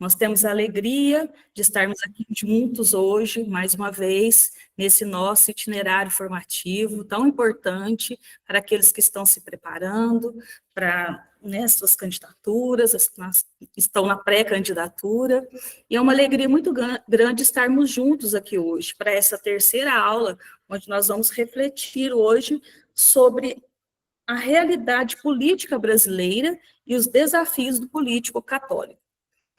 Nós temos a alegria de estarmos aqui juntos hoje, mais uma vez, nesse nosso itinerário formativo tão importante para aqueles que estão se preparando para suas candidaturas, estão na pré-candidatura, e é uma alegria muito grande estarmos juntos aqui hoje, para essa terceira aula, onde nós vamos refletir hoje sobre a realidade política brasileira e os desafios do político católico.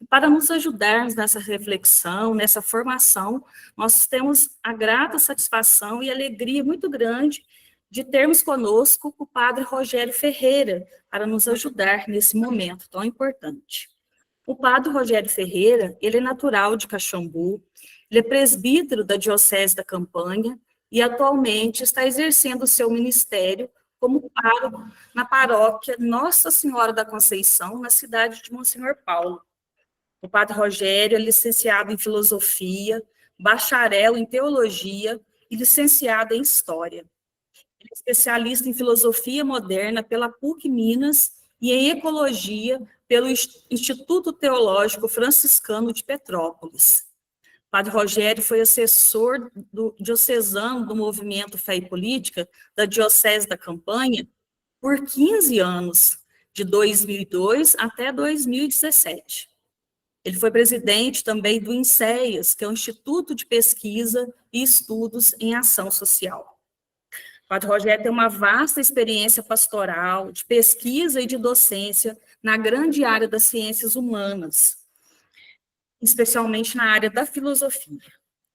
Para nos ajudarmos nessa reflexão, nessa formação, nós temos a grata satisfação e alegria muito grande de termos conosco o padre Rogério Ferreira, para nos ajudar nesse momento tão importante. O padre Rogério Ferreira, ele é natural de Caxambu, ele é presbítero da Diocese da Campanha e atualmente está exercendo o seu ministério como pároco na paróquia Nossa Senhora da Conceição, na cidade de Monsenhor Paulo. O padre Rogério é licenciado em filosofia, bacharel em teologia e licenciado em história. Ele é especialista em filosofia moderna pela PUC Minas e em ecologia pelo Instituto Teológico Franciscano de Petrópolis. O padre Rogério foi assessor diocesano do movimento Fé e Política da Diocese da Campanha por 15 anos, de 2002 até 2017. Ele foi presidente também do INSEAS, que é o Instituto de Pesquisa e Estudos em Ação Social. O padre Rogério tem uma vasta experiência pastoral, de pesquisa e de docência na grande área das ciências humanas, especialmente na área da filosofia.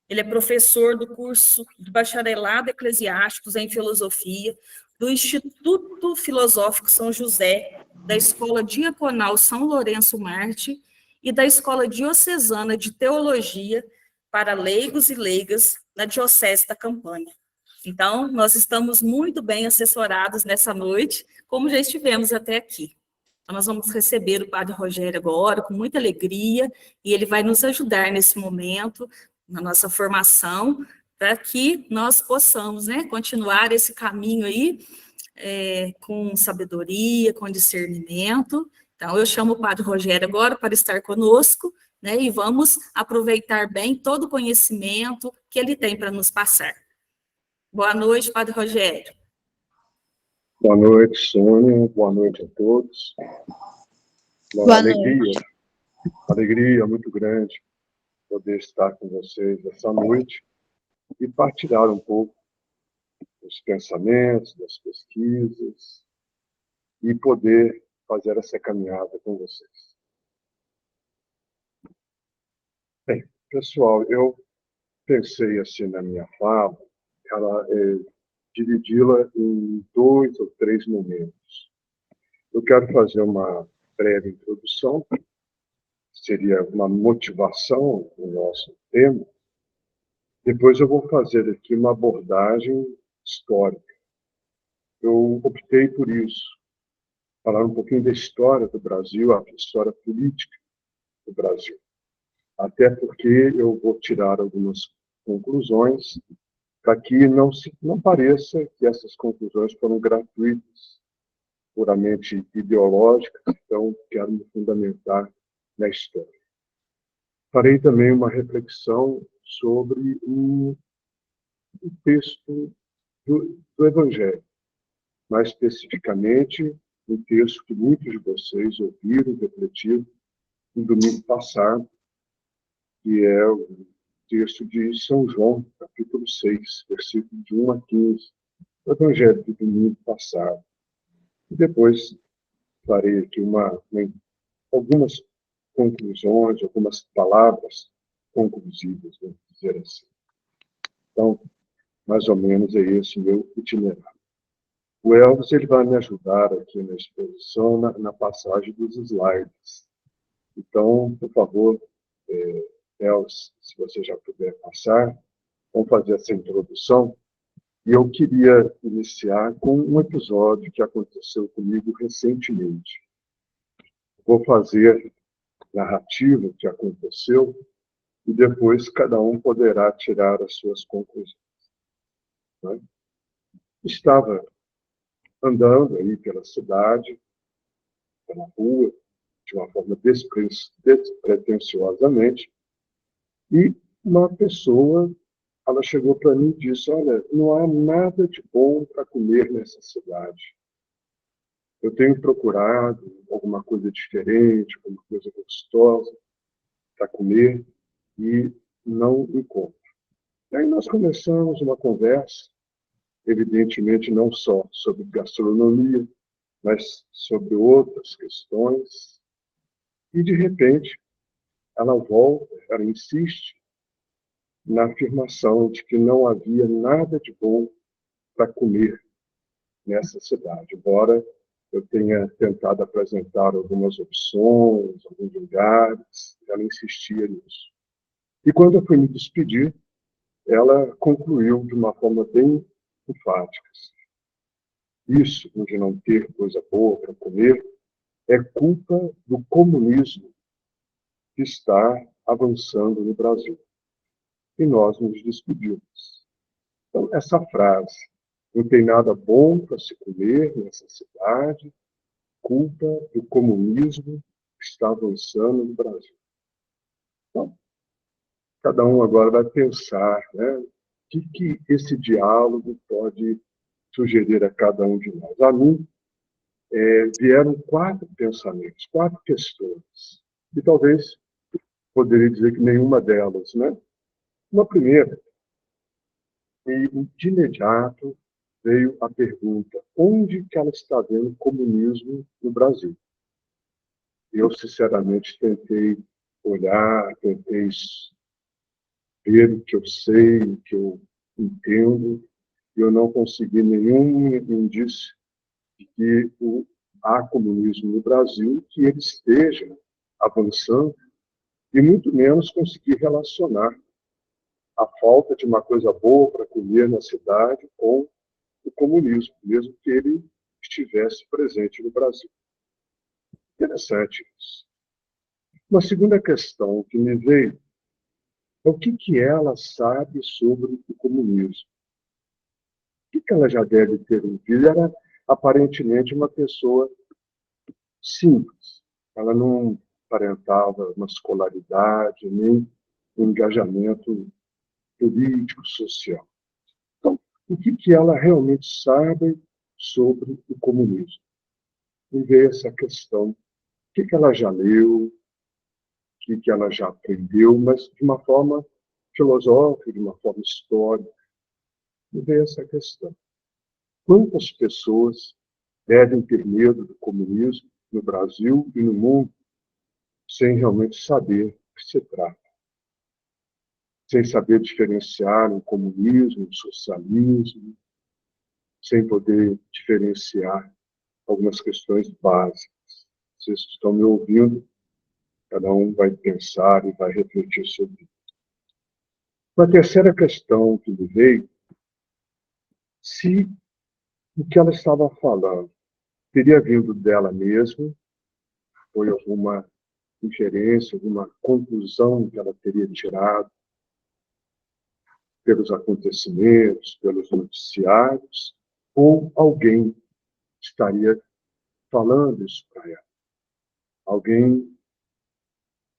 Ele é professor do curso de bacharelado eclesiásticos em filosofia do Instituto Filosófico São José, da Escola Diaconal São Lourenço Marte e da Escola Diocesana de Teologia para leigos e leigas na Diocese da Campanha. Então, nós estamos muito bem assessorados nessa noite, como já estivemos até aqui. Então, nós vamos receber o padre Rogério agora, com muita alegria, e ele vai nos ajudar nesse momento, na nossa formação, para que nós possamos, continuar esse caminho aí, com sabedoria, com discernimento. Então, eu chamo o padre Rogério agora para estar conosco, e vamos aproveitar bem todo o conhecimento que ele tem para nos passar. Boa noite, padre Rogério. Boa noite, Sônia. Boa noite a todos. Boa noite. Alegria muito grande poder estar com vocês essa noite e partilhar um pouco dos pensamentos, das pesquisas e poder fazer essa caminhada com vocês. Bem, pessoal, eu pensei assim na minha fala, dividi-la em 2 ou 3 momentos. Eu quero fazer uma breve introdução, seria uma motivação no nosso tema. Depois eu vou fazer aqui uma abordagem histórica. Eu optei por isso, falar um pouquinho da história do Brasil, a história política do Brasil. Até porque eu vou tirar algumas conclusões para que não pareça que essas conclusões foram gratuitas, puramente ideológicas, então quero me fundamentar na história. Farei também uma reflexão sobre o texto do Evangelho, mais especificamente um texto que muitos de vocês ouviram, refletiram no domingo passado, que é o texto de São João, capítulo 6, versículo de 1 a 15, o Evangelho do domingo passado. E depois farei aqui algumas conclusões, algumas palavras conclusivas, vamos dizer assim. Então, mais ou menos é esse o meu itinerário. O Elvis ele vai me ajudar aqui na exposição, na passagem dos slides. Então, por favor, Elvis, se você já puder passar, vamos fazer essa introdução. E eu queria iniciar com um episódio que aconteceu comigo recentemente. Vou fazer narrativa que aconteceu e depois cada um poderá tirar as suas conclusões. Né? Estava andando aí pela cidade, pela rua, de uma forma despretensiosamente, e uma pessoa, ela chegou para mim e disse, olha, não há nada de bom para comer nessa cidade. Eu tenho procurado alguma coisa diferente, alguma coisa gostosa para comer e não encontro. E aí nós começamos uma conversa, evidentemente não só sobre gastronomia, mas sobre outras questões. E, de repente, ela volta, ela insiste na afirmação de que não havia nada de bom para comer nessa cidade, embora eu tenha tentado apresentar algumas opções, alguns lugares, ela insistia nisso. E quando eu fui me despedir, ela concluiu de uma forma bem enfática. Isso, de não ter coisa boa para comer, é culpa do comunismo que está avançando no Brasil. E nós nos despedimos. Então, essa frase, não tem nada bom para se comer nessa cidade, culpa do comunismo que está avançando no Brasil. Então, cada um agora vai pensar, né, o que esse diálogo pode sugerir a cada um de nós. A mim, vieram 4 pensamentos, 4 questões. E talvez poderia dizer que nenhuma delas, né? Uma primeira, e de imediato veio a pergunta, onde que ela está vendo comunismo no Brasil? Eu, sinceramente, tentei olhar, tentei ver o que eu sei, o que eu entendo, e eu não consegui nenhum indício de que há comunismo no Brasil, que ele esteja avançando, e muito menos conseguir relacionar a falta de uma coisa boa para comer na cidade com o comunismo, mesmo que ele estivesse presente no Brasil. Interessante isso. Uma segunda questão que me veio é o que ela sabe sobre o comunismo. O que ela já deve ter ouvido? Era aparentemente uma pessoa simples. Ela não aparentava uma escolaridade, nem um engajamento político, social. Então, o que ela realmente sabe sobre o comunismo? E veio essa questão, o que ela já leu, o que ela já aprendeu, mas de uma forma filosófica, de uma forma histórica. E veio essa questão. Quantas pessoas devem ter medo do comunismo no Brasil e no mundo sem realmente saber do que se trata? Sem saber diferenciar o comunismo, o socialismo, sem poder diferenciar algumas questões básicas. Vocês estão me ouvindo, cada um vai pensar e vai refletir sobre isso. Uma terceira questão que me veio, se o que ela estava falando teria vindo dela mesma, foi alguma inferência, alguma conclusão que ela teria tirado pelos acontecimentos, pelos noticiários, ou alguém estaria falando isso para ela. Alguém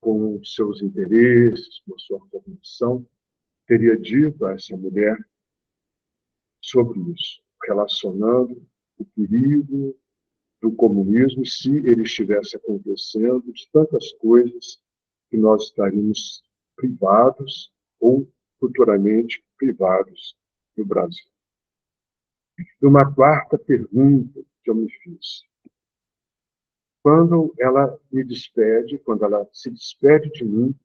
com seus interesses, com a sua formação, teria dito a essa mulher sobre isso, relacionando o perigo do comunismo, se ele estivesse acontecendo, de tantas coisas que nós estaríamos privados ou futuramente privados no Brasil. E uma quarta pergunta que eu me fiz. Quando ela me despede, quando ela se despede de mim,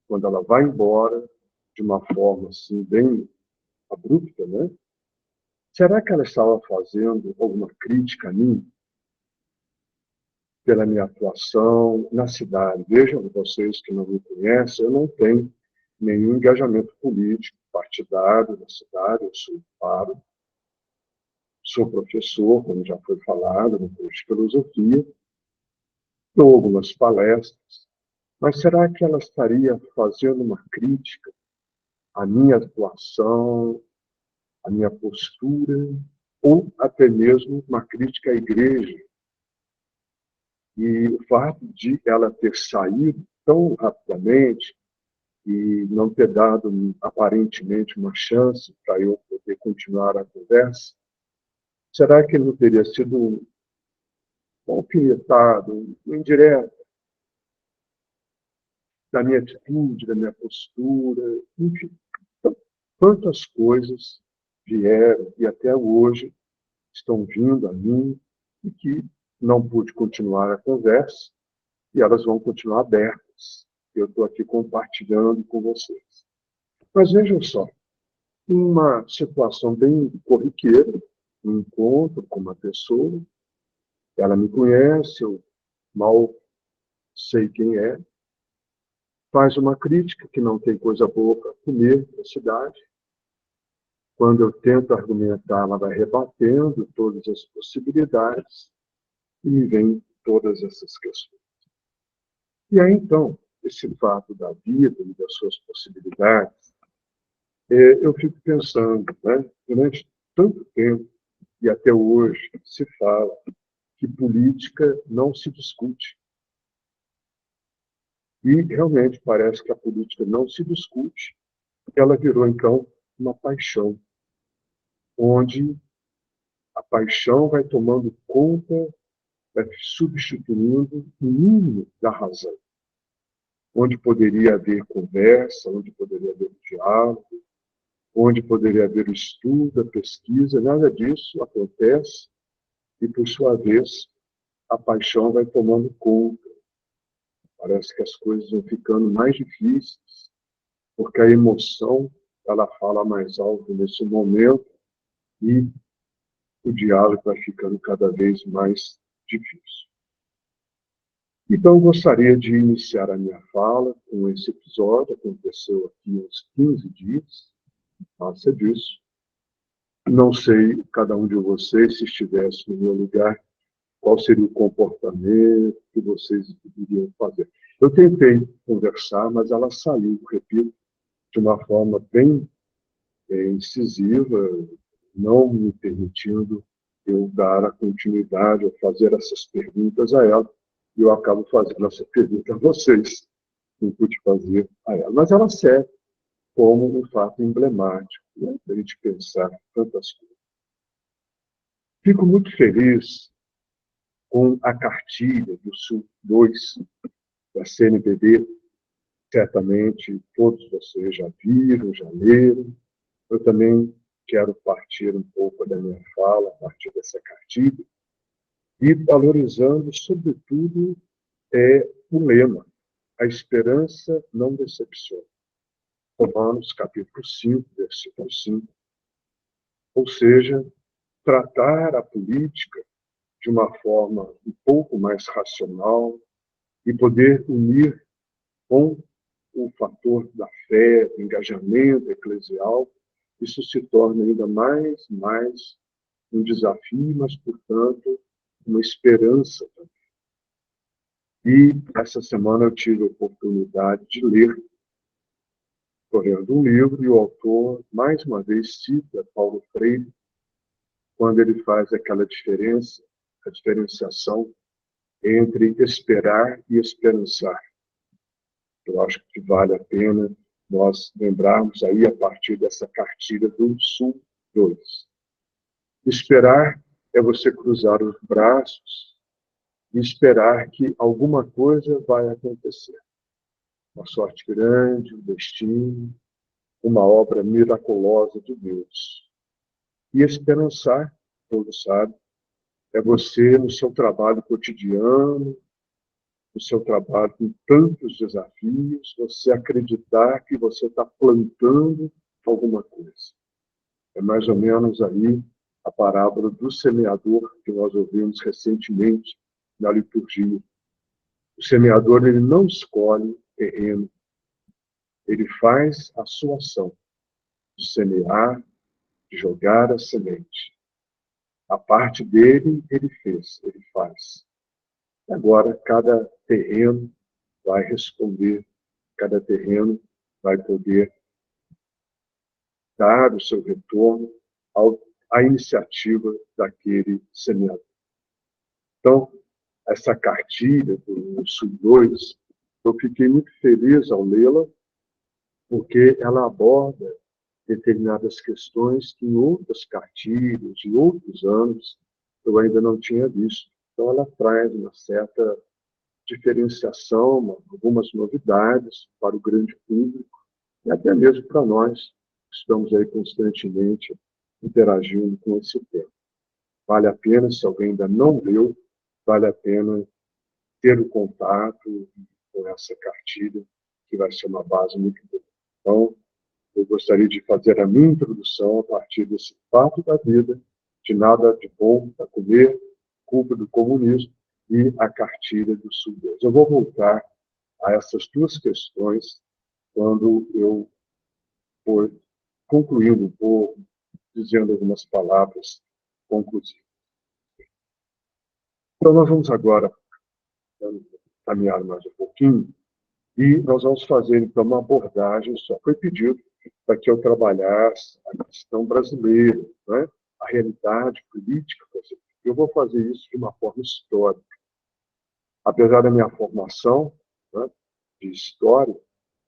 quando ela vai embora de uma forma assim bem abrupta, né? Será que ela estava fazendo alguma crítica a mim pela minha atuação na cidade? Vejam vocês que não me conhecem, eu não tenho nenhum engajamento político, partidário na cidade, eu sou paro, sou professor, como já foi falado, no curso de filosofia, dou algumas palestras, mas será que ela estaria fazendo uma crítica à minha atuação, à minha postura, ou até mesmo uma crítica à igreja, E o fato de ela ter saído tão rapidamente e não ter dado, aparentemente, uma chance para eu poder continuar a conversa, será que não teria sido um alfinetado, um indireto da minha atitude, da minha postura, enfim, quantas coisas vieram e até hoje estão vindo a mim e que não pude continuar a conversa e elas vão continuar abertas. Eu estou aqui compartilhando com vocês. Mas vejam só, uma situação bem corriqueira, um encontro com uma pessoa, ela me conhece, eu mal sei quem é, faz uma crítica que não tem coisa boa para comer na cidade. Quando eu tento argumentar, ela vai rebatendo todas as possibilidades e me vem todas essas questões. E aí, então, esse fato da vida e das suas possibilidades, eu fico pensando, né, durante tanto tempo, e até hoje, se fala que política não se discute. E realmente parece que a política não se discute, ela virou, então, uma paixão, onde a paixão vai tomando conta, vai substituindo o mínimo da razão, onde poderia haver conversa, onde poderia haver diálogo, onde poderia haver o estudo, a pesquisa, nada disso acontece e, por sua vez, a paixão vai tomando conta. Parece que as coisas vão ficando mais difíceis, porque a emoção ela fala mais alto nesse momento e o diálogo vai ficando cada vez mais difícil. Então, eu gostaria de iniciar a minha fala com esse episódio, aconteceu aqui há uns 15 dias, passa disso. Não sei, cada um de vocês, se estivesse no meu lugar, qual seria o comportamento que vocês iriam fazer. Eu tentei conversar, mas ela saiu, repito, de uma forma bem incisiva, não me permitindo eu dar a continuidade ou fazer essas perguntas a ela, e eu acabo fazendo essa pergunta a vocês, não pude fazer a ela. Mas ela serve como um fato emblemático, né, para a gente pensar tantas coisas. Fico muito feliz com a cartilha do Sul 2 da CNBB. Certamente todos vocês já viram, já leram. Eu também quero partir um pouco da minha fala a partir dessa cartilha e valorizando, sobretudo, o lema: a esperança não decepciona. Romanos, capítulo 5, versículo 5. Ou seja, tratar a política de uma forma um pouco mais racional e poder unir com o fator da fé, do engajamento eclesial, isso se torna ainda mais um desafio, mas, portanto, uma esperança também. E essa semana eu tive a oportunidade de ler, correndo um livro, e o autor, mais uma vez, cita Paulo Freire, quando ele faz aquela diferença, a diferenciação entre esperar e esperançar. Eu acho que vale a pena nós lembrarmos aí a partir dessa cartilha do Sul 2. Esperar é você cruzar os braços e esperar que alguma coisa vai acontecer. Uma sorte grande, um destino, uma obra miraculosa de Deus. E esperançar, todos sabem, é você, no seu trabalho cotidiano, no seu trabalho com tantos desafios, você acreditar que você está plantando alguma coisa. É mais ou menos aí a parábola do semeador que nós ouvimos recentemente na liturgia. O semeador, ele não escolhe terreno, ele faz a sua ação de semear, de jogar a semente. A parte dele, ele fez, ele faz. Agora, cada terreno vai responder, cada terreno vai poder dar o seu retorno à iniciativa daquele semeador. Então, essa cartilha do SUS-2, eu fiquei muito feliz ao lê-la, porque ela aborda determinadas questões que em outras cartilhas, de outros anos, eu ainda não tinha visto. Então, ela traz uma certa diferenciação, algumas novidades para o grande público, e até mesmo para nós, que estamos aí constantemente interagindo com esse tema. Vale a pena, se alguém ainda não leu, vale a pena ter o contato com essa cartilha, que vai ser uma base muito boa. Então, eu gostaria de fazer a minha introdução a partir desse fato da vida, de nada de bom para comer, culpa do comunismo e a cartilha do SUS-2. Eu vou voltar a essas duas questões quando eu for concluindo, vou dizendo algumas palavras conclusivas. Então, nós vamos agora caminhar mais um pouquinho e nós vamos fazer, então, uma abordagem, só foi pedido para que eu trabalhasse a questão brasileira, né? A realidade política brasileira. Eu vou fazer isso de uma forma histórica. Apesar da minha formação, né, de história,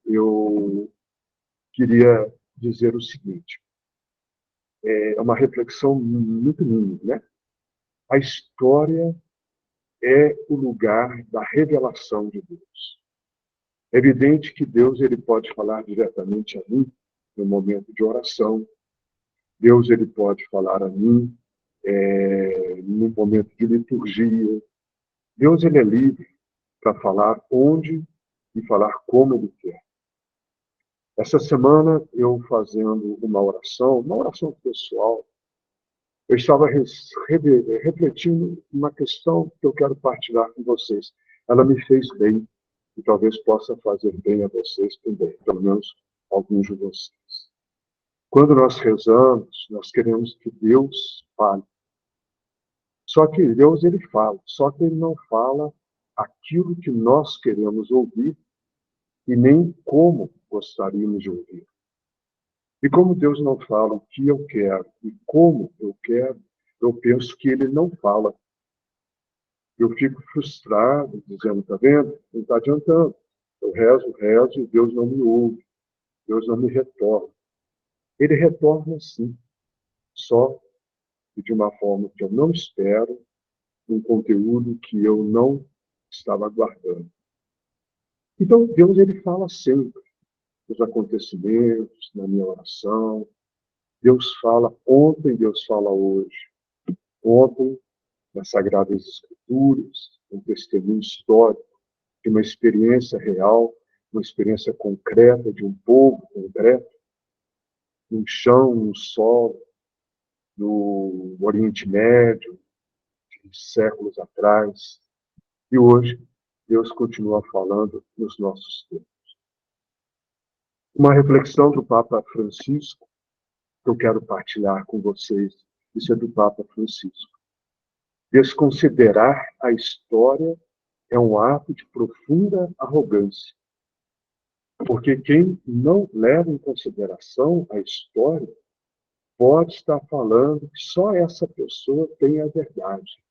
eu queria dizer o seguinte, é uma reflexão muito minha, né? A história é o lugar da revelação de Deus. É evidente que Deus ele pode falar diretamente a mim no momento de oração. Deus ele pode falar a mim no momento de liturgia. Deus ele é livre para falar onde e falar como ele quer. Essa semana eu fazendo uma oração pessoal, eu estava refletindo uma questão que eu quero partilhar com vocês. Ela me fez bem e talvez possa fazer bem a vocês também, pelo menos alguns de vocês. Quando nós rezamos, nós queremos que Deus fale. Só que Deus ele fala, só que ele não fala aquilo que nós queremos ouvir e nem como gostaríamos de ouvir. E como Deus não fala o que eu quero e como eu quero, eu penso que ele não fala. Eu fico frustrado, dizendo, está vendo? Não está adiantando. Eu rezo e Deus não me ouve. Deus não me retorna. Ele retorna sim, só que de uma forma que eu não espero, um conteúdo que eu não estava aguardando. Então, Deus ele fala sempre nos acontecimentos, na minha oração. Deus fala ontem, Deus fala hoje. Ontem, nas Sagradas Escrituras, um testemunho histórico de uma experiência real, uma experiência concreta de um povo concreto, no chão, no solo, no Oriente Médio, de séculos atrás. E hoje, Deus continua falando nos nossos tempos. Uma reflexão do Papa Francisco, que eu quero partilhar com vocês, isso é do Papa Francisco. Desconsiderar a história é um ato de profunda arrogância, porque quem não leva em consideração a história pode estar falando que só essa pessoa tem a verdade,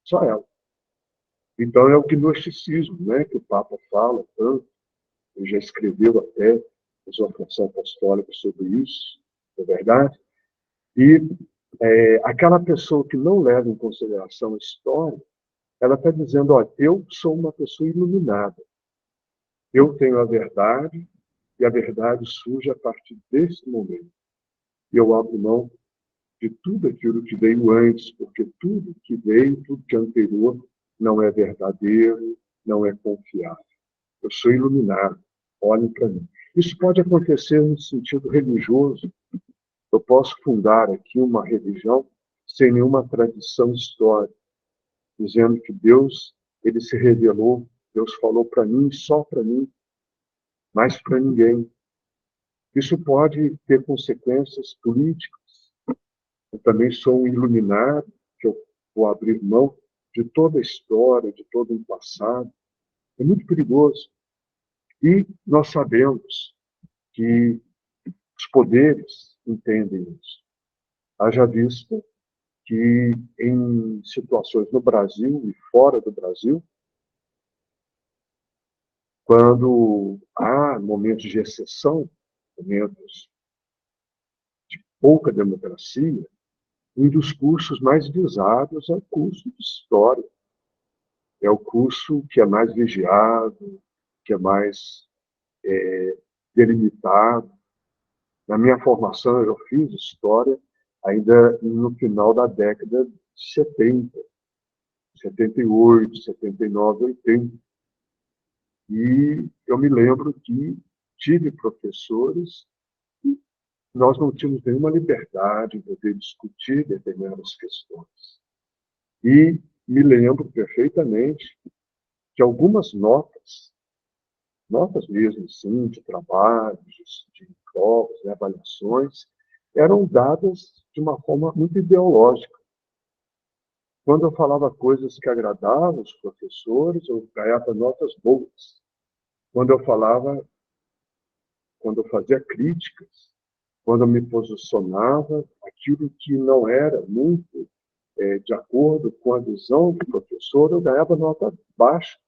só ela. Então é o gnosticismo, né, que o Papa fala tanto, ele já escreveu até a sua função apostólica sobre isso, é verdade? E aquela pessoa que não leva em consideração a história, ela está dizendo, olha, eu sou uma pessoa iluminada, eu tenho a verdade, e a verdade surge a partir desse momento. E eu abro mão de tudo aquilo que veio antes, porque tudo que veio, tudo que é anterior, não é verdadeiro, não é confiável. Eu sou iluminado, olhem para mim. Isso pode acontecer no sentido religioso. Eu posso fundar aqui uma religião sem nenhuma tradição histórica, dizendo que Deus, ele se revelou, Deus falou para mim, só para mim, mas para ninguém. Isso pode ter consequências políticas. Eu também sou um iluminado, que eu vou abrir mão de toda a história, de todo um passado. É muito perigoso. E nós sabemos que os poderes entendem isso. Haja vista que em situações no Brasil e fora do Brasil, quando há momentos de exceção, momentos de pouca democracia, um dos cursos mais visados é o curso de História. É o curso que é mais vigiado, que é mais delimitado. Na minha formação, eu já fiz História ainda no final da década de 70, 78, 79, 80. E eu me lembro que tive professores e nós não tínhamos nenhuma liberdade de poder discutir determinadas questões. E me lembro perfeitamente que algumas notas mesmo, sim, de trabalhos, de provas, de avaliações, eram dadas de uma forma muito ideológica. Quando eu falava coisas que agradavam os professores, eu ganhava notas boas. Quando eu fazia críticas, quando eu me posicionava, aquilo que não era muito de acordo com a visão do professor, eu ganhava nota baixa.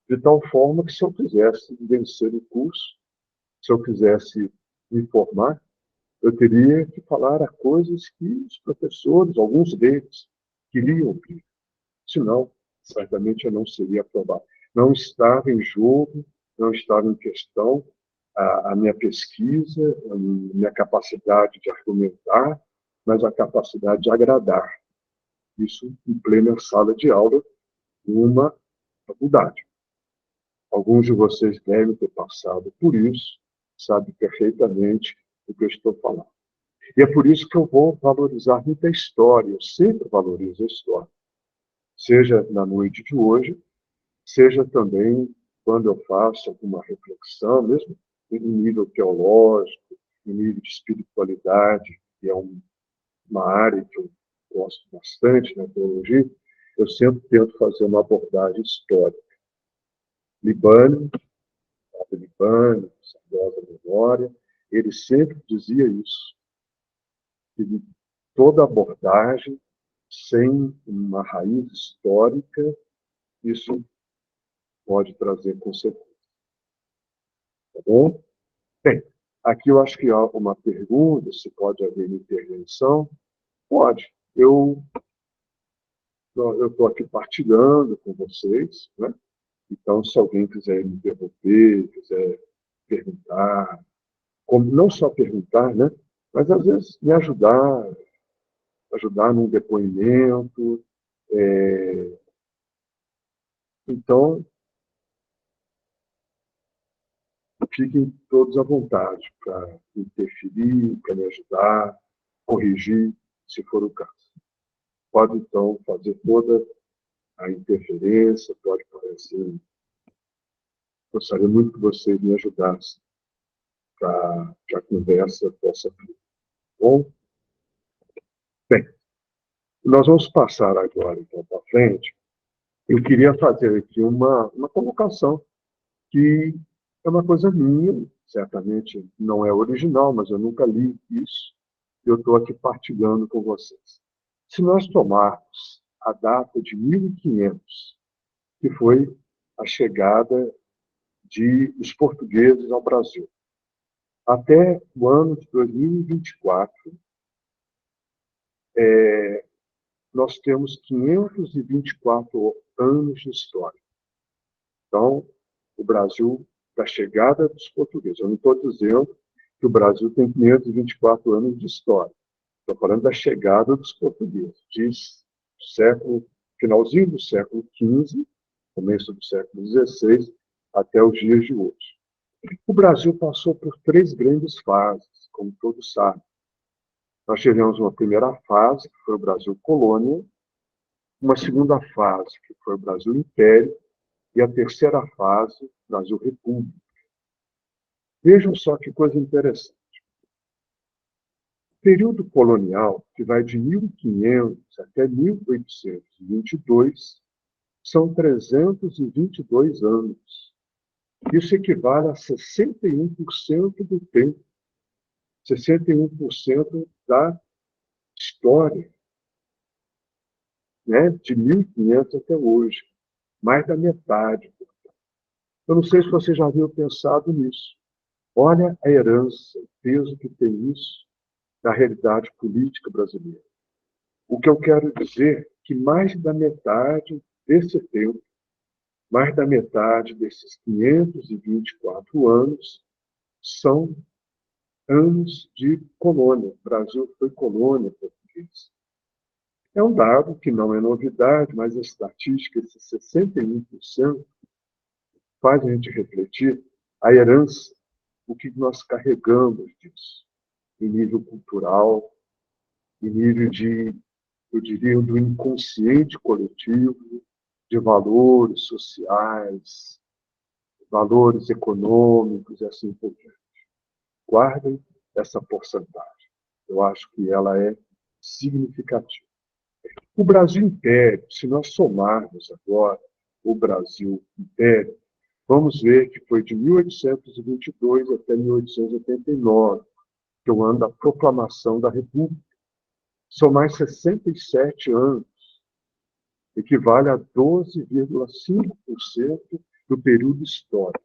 De tal forma que, se eu quisesse vencer o curso, se eu quisesse me formar, eu teria que falar a coisas que os professores, alguns deles, queriam ouvir. Senão, certamente eu não seria aprovado. Não estava em jogo, não estava em questão a minha pesquisa, a minha capacidade de argumentar, mas a capacidade de agradar. Isso em plena sala de aula, numa faculdade. Alguns de vocês devem ter passado por isso, sabem perfeitamente o que eu estou falando. E é por isso que eu vou valorizar muito a história, eu sempre valorizo a história. Seja na noite de hoje, seja também quando eu faço alguma reflexão, mesmo em nível teológico, em nível de espiritualidade, que é uma área que eu gosto bastante na teologia, eu sempre tento fazer uma abordagem histórica. Libânio, saudosa memória, ele sempre dizia isso, que toda abordagem sem uma raiz histórica, isso pode trazer consequências. Tá bom? Bem, aqui eu acho que há uma pergunta, se pode haver intervenção. Pode. Eu estou aqui partilhando com vocês, né? Então, se alguém quiser me interromper, quiser perguntar, como não só perguntar, né? Mas às vezes me ajudar num depoimento. Então, fiquem todos à vontade para interferir, para me ajudar, corrigir, se for o caso. Pode, então, fazer toda a interferência, pode parecer. Gostaria muito que vocês me ajudassem para que a conversa possa fluir. Bom? Bem, nós vamos passar agora, então, para frente. Eu queria fazer aqui uma colocação que é uma coisa minha, certamente não é original, mas eu nunca li isso, e eu estou aqui partilhando com vocês. Se nós tomarmos a data de 1500, que foi a chegada dos portugueses ao Brasil, até o ano de 2024, nós temos 524 anos de história. Então, o Brasil, da chegada dos portugueses. Eu não estou dizendo que o Brasil tem 524 anos de história. Estou falando da chegada dos portugueses. Finalzinho do século XV, começo do século XVI, até os dias de hoje. O Brasil passou por 3 grandes fases, como todos sabem. Nós tivemos uma primeira fase, que foi o Brasil colônia, uma segunda fase, que foi o Brasil império, e a terceira fase, Brasil república. Vejam só que coisa interessante. O período colonial, que vai de 1500 até 1822, são 322 anos. Isso equivale a 61% do tempo, 61% da história né, de 1500 até hoje, mais da metade. Eu não sei se você já havia pensado nisso. Olha a herança, o peso que tem isso na realidade política brasileira. O que eu quero dizer é que mais da metade desse tempo, mais da metade desses 524 anos, são anos de colônia. O Brasil foi colônia portuguesa. É um dado que não é novidade, mas a estatística, esse 61%, faz a gente refletir a herança, o que nós carregamos disso, em nível cultural, em nível de, eu diria, do inconsciente coletivo, de valores sociais, valores econômicos e assim por diante. Guardem essa porcentagem. Eu acho que ela é significativa. O Brasil Império, se nós somarmos agora o Brasil Império, vamos ver que foi de 1822 até 1889, que é o ano da proclamação da República. São mais 67 anos, equivale a 12,5% do período histórico.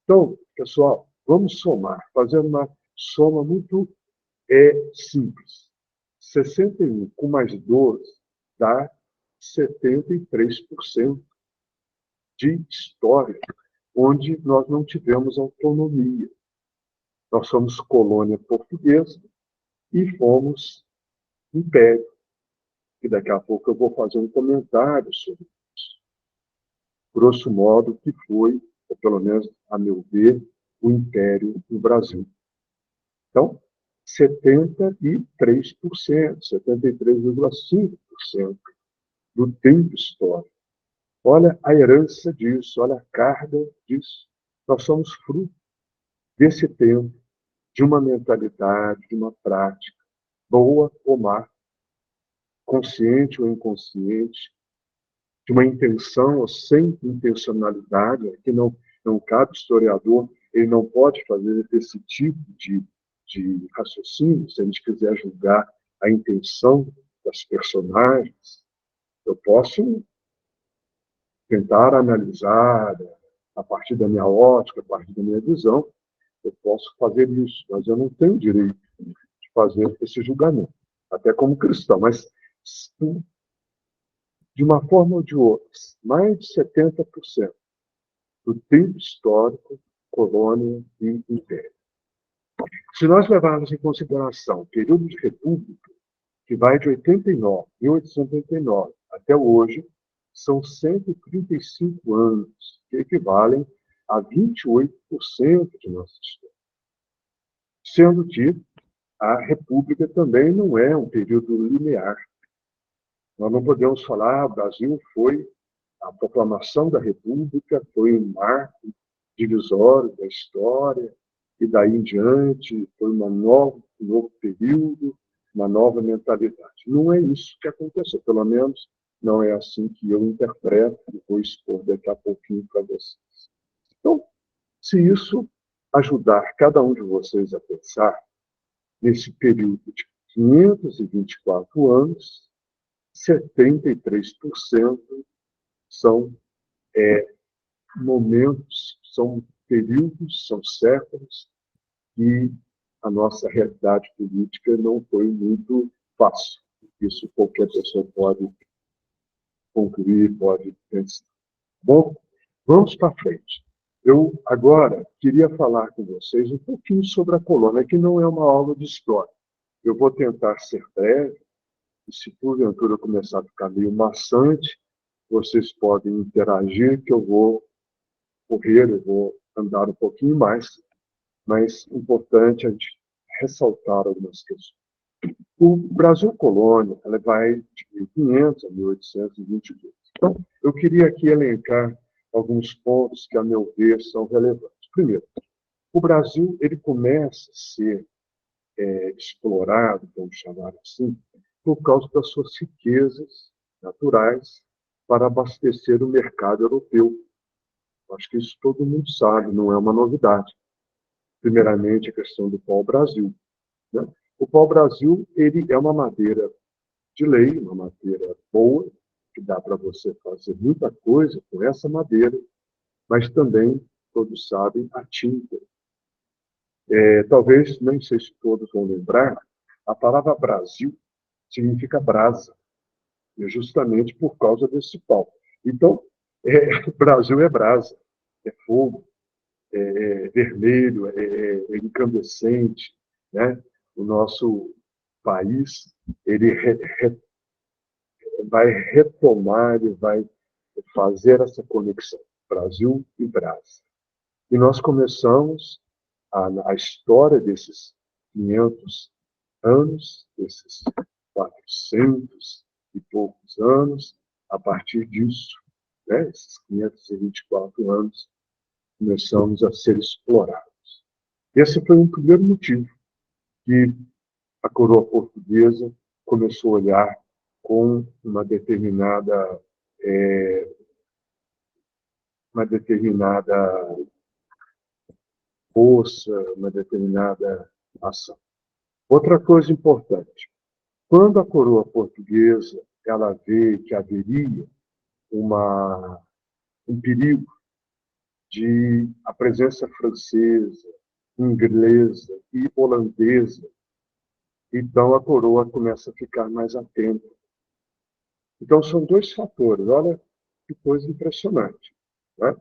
Então, pessoal, vamos somar, fazendo uma soma muito simples. 61 com mais 12 dá 73% de história, onde nós não tivemos autonomia. Nós somos colônia portuguesa e fomos império. E daqui a pouco eu vou fazer um comentário sobre isso. Grosso modo, que foi, ou pelo menos a meu ver, o império no Brasil. Então, 73%, 73,5% do tempo histórico. Olha a herança disso, olha a carga disso. Nós somos fruto desse tempo, de uma mentalidade, de uma prática, boa ou má, consciente ou inconsciente, de uma intenção ou sem intencionalidade, que não cabe historiador, ele não pode fazer esse tipo de raciocínio, se a gente quiser julgar a intenção das personagens. Eu posso tentar analisar a partir da minha ótica, a partir da minha visão, eu posso fazer isso, mas eu não tenho direito de fazer esse julgamento, até como cristão. Mas, de uma forma ou de outra, mais de 70% do tempo histórico, colônia e império. Se nós levarmos em consideração o período de república, que vai de 1889 até hoje, são 135 anos, que equivalem a 28% de nossa história. Sendo que a república também não é um período linear. Nós não podemos falar, o Brasil foi, a proclamação da república foi um marco divisório da história, e daí em diante foi um novo período, uma nova mentalidade. Não é isso que aconteceu, pelo menos não é assim que eu interpreto, e vou expor daqui a pouquinho para vocês. Então, se isso ajudar cada um de vocês a pensar, nesse período de 524 anos, 73% são momentos, são períodos, são séculos que a nossa realidade política não foi muito fácil. Isso qualquer pessoa pode concluir, pode pensar. Bom, vamos para frente. Eu agora queria falar com vocês um pouquinho sobre a colônia, que não é uma aula de história. Eu vou tentar ser breve, e se porventura começar a ficar meio maçante, vocês podem interagir, que eu vou correr, eu vou andar um pouquinho mais, mas é importante a gente ressaltar algumas questões. O Brasil Colônia, ela vai de 1500 a 1822. Então, eu queria aqui elencar alguns pontos que, a meu ver, são relevantes. Primeiro, o Brasil ele começa a ser explorado, vamos chamar assim, por causa das suas riquezas naturais para abastecer o mercado europeu. Acho que isso todo mundo sabe, não é uma novidade. Primeiramente, a questão do pau-brasil. Né? O pau-brasil ele é uma madeira de lei, uma madeira boa, que dá para você fazer muita coisa com essa madeira, mas também, todos sabem, a tinta. Talvez, nem sei se todos vão lembrar, a palavra Brasil significa brasa, e justamente por causa desse pau. Então, Brasil é brasa, é fogo, é vermelho, é incandescente, né? O nosso país, ele vai retomar, ele vai fazer essa conexão, Brasil e Brasa. E nós começamos a história desses 500 anos, desses 400 e poucos anos, a partir disso, né, esses 524 anos, começamos a ser explorados. Esse foi um primeiro motivo que a coroa portuguesa começou a olhar com uma determinada força, uma determinada ação. Outra coisa importante, quando a coroa portuguesa ela vê que haveria um perigo de a presença francesa, inglesa e holandesa, então a coroa começa a ficar mais atenta. Então são dois fatores, olha que coisa impressionante, né?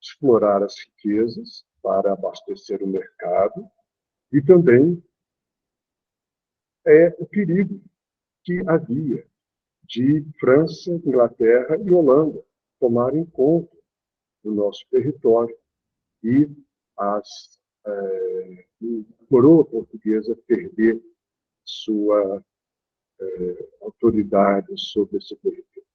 Explorar as riquezas para abastecer o mercado e também o perigo que havia de França, Inglaterra e Holanda tomarem conta do nosso território e a coroa portuguesa perder sua autoridade sobre esse território.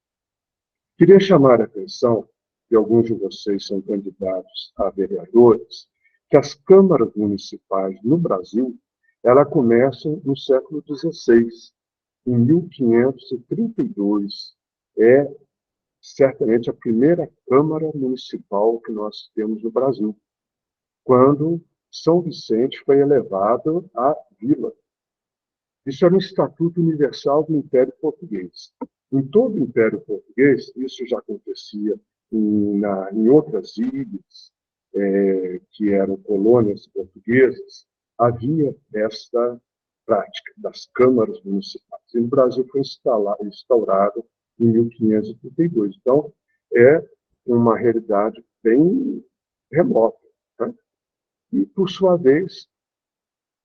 Queria chamar a atenção, e alguns de vocês são candidatos a vereadores, que as câmaras municipais no Brasil, ela começam no século XVI, em 1532. É certamente a primeira Câmara Municipal que nós temos no Brasil, quando São Vicente foi elevado à vila. Isso era um estatuto universal do Império Português. Em todo o Império Português, isso já acontecia em outras ilhas, que eram colônias portuguesas, havia esta prática das câmaras municipais. E no Brasil foi instaurado em 1532. Então, é uma realidade bem remota. Né? E, por sua vez,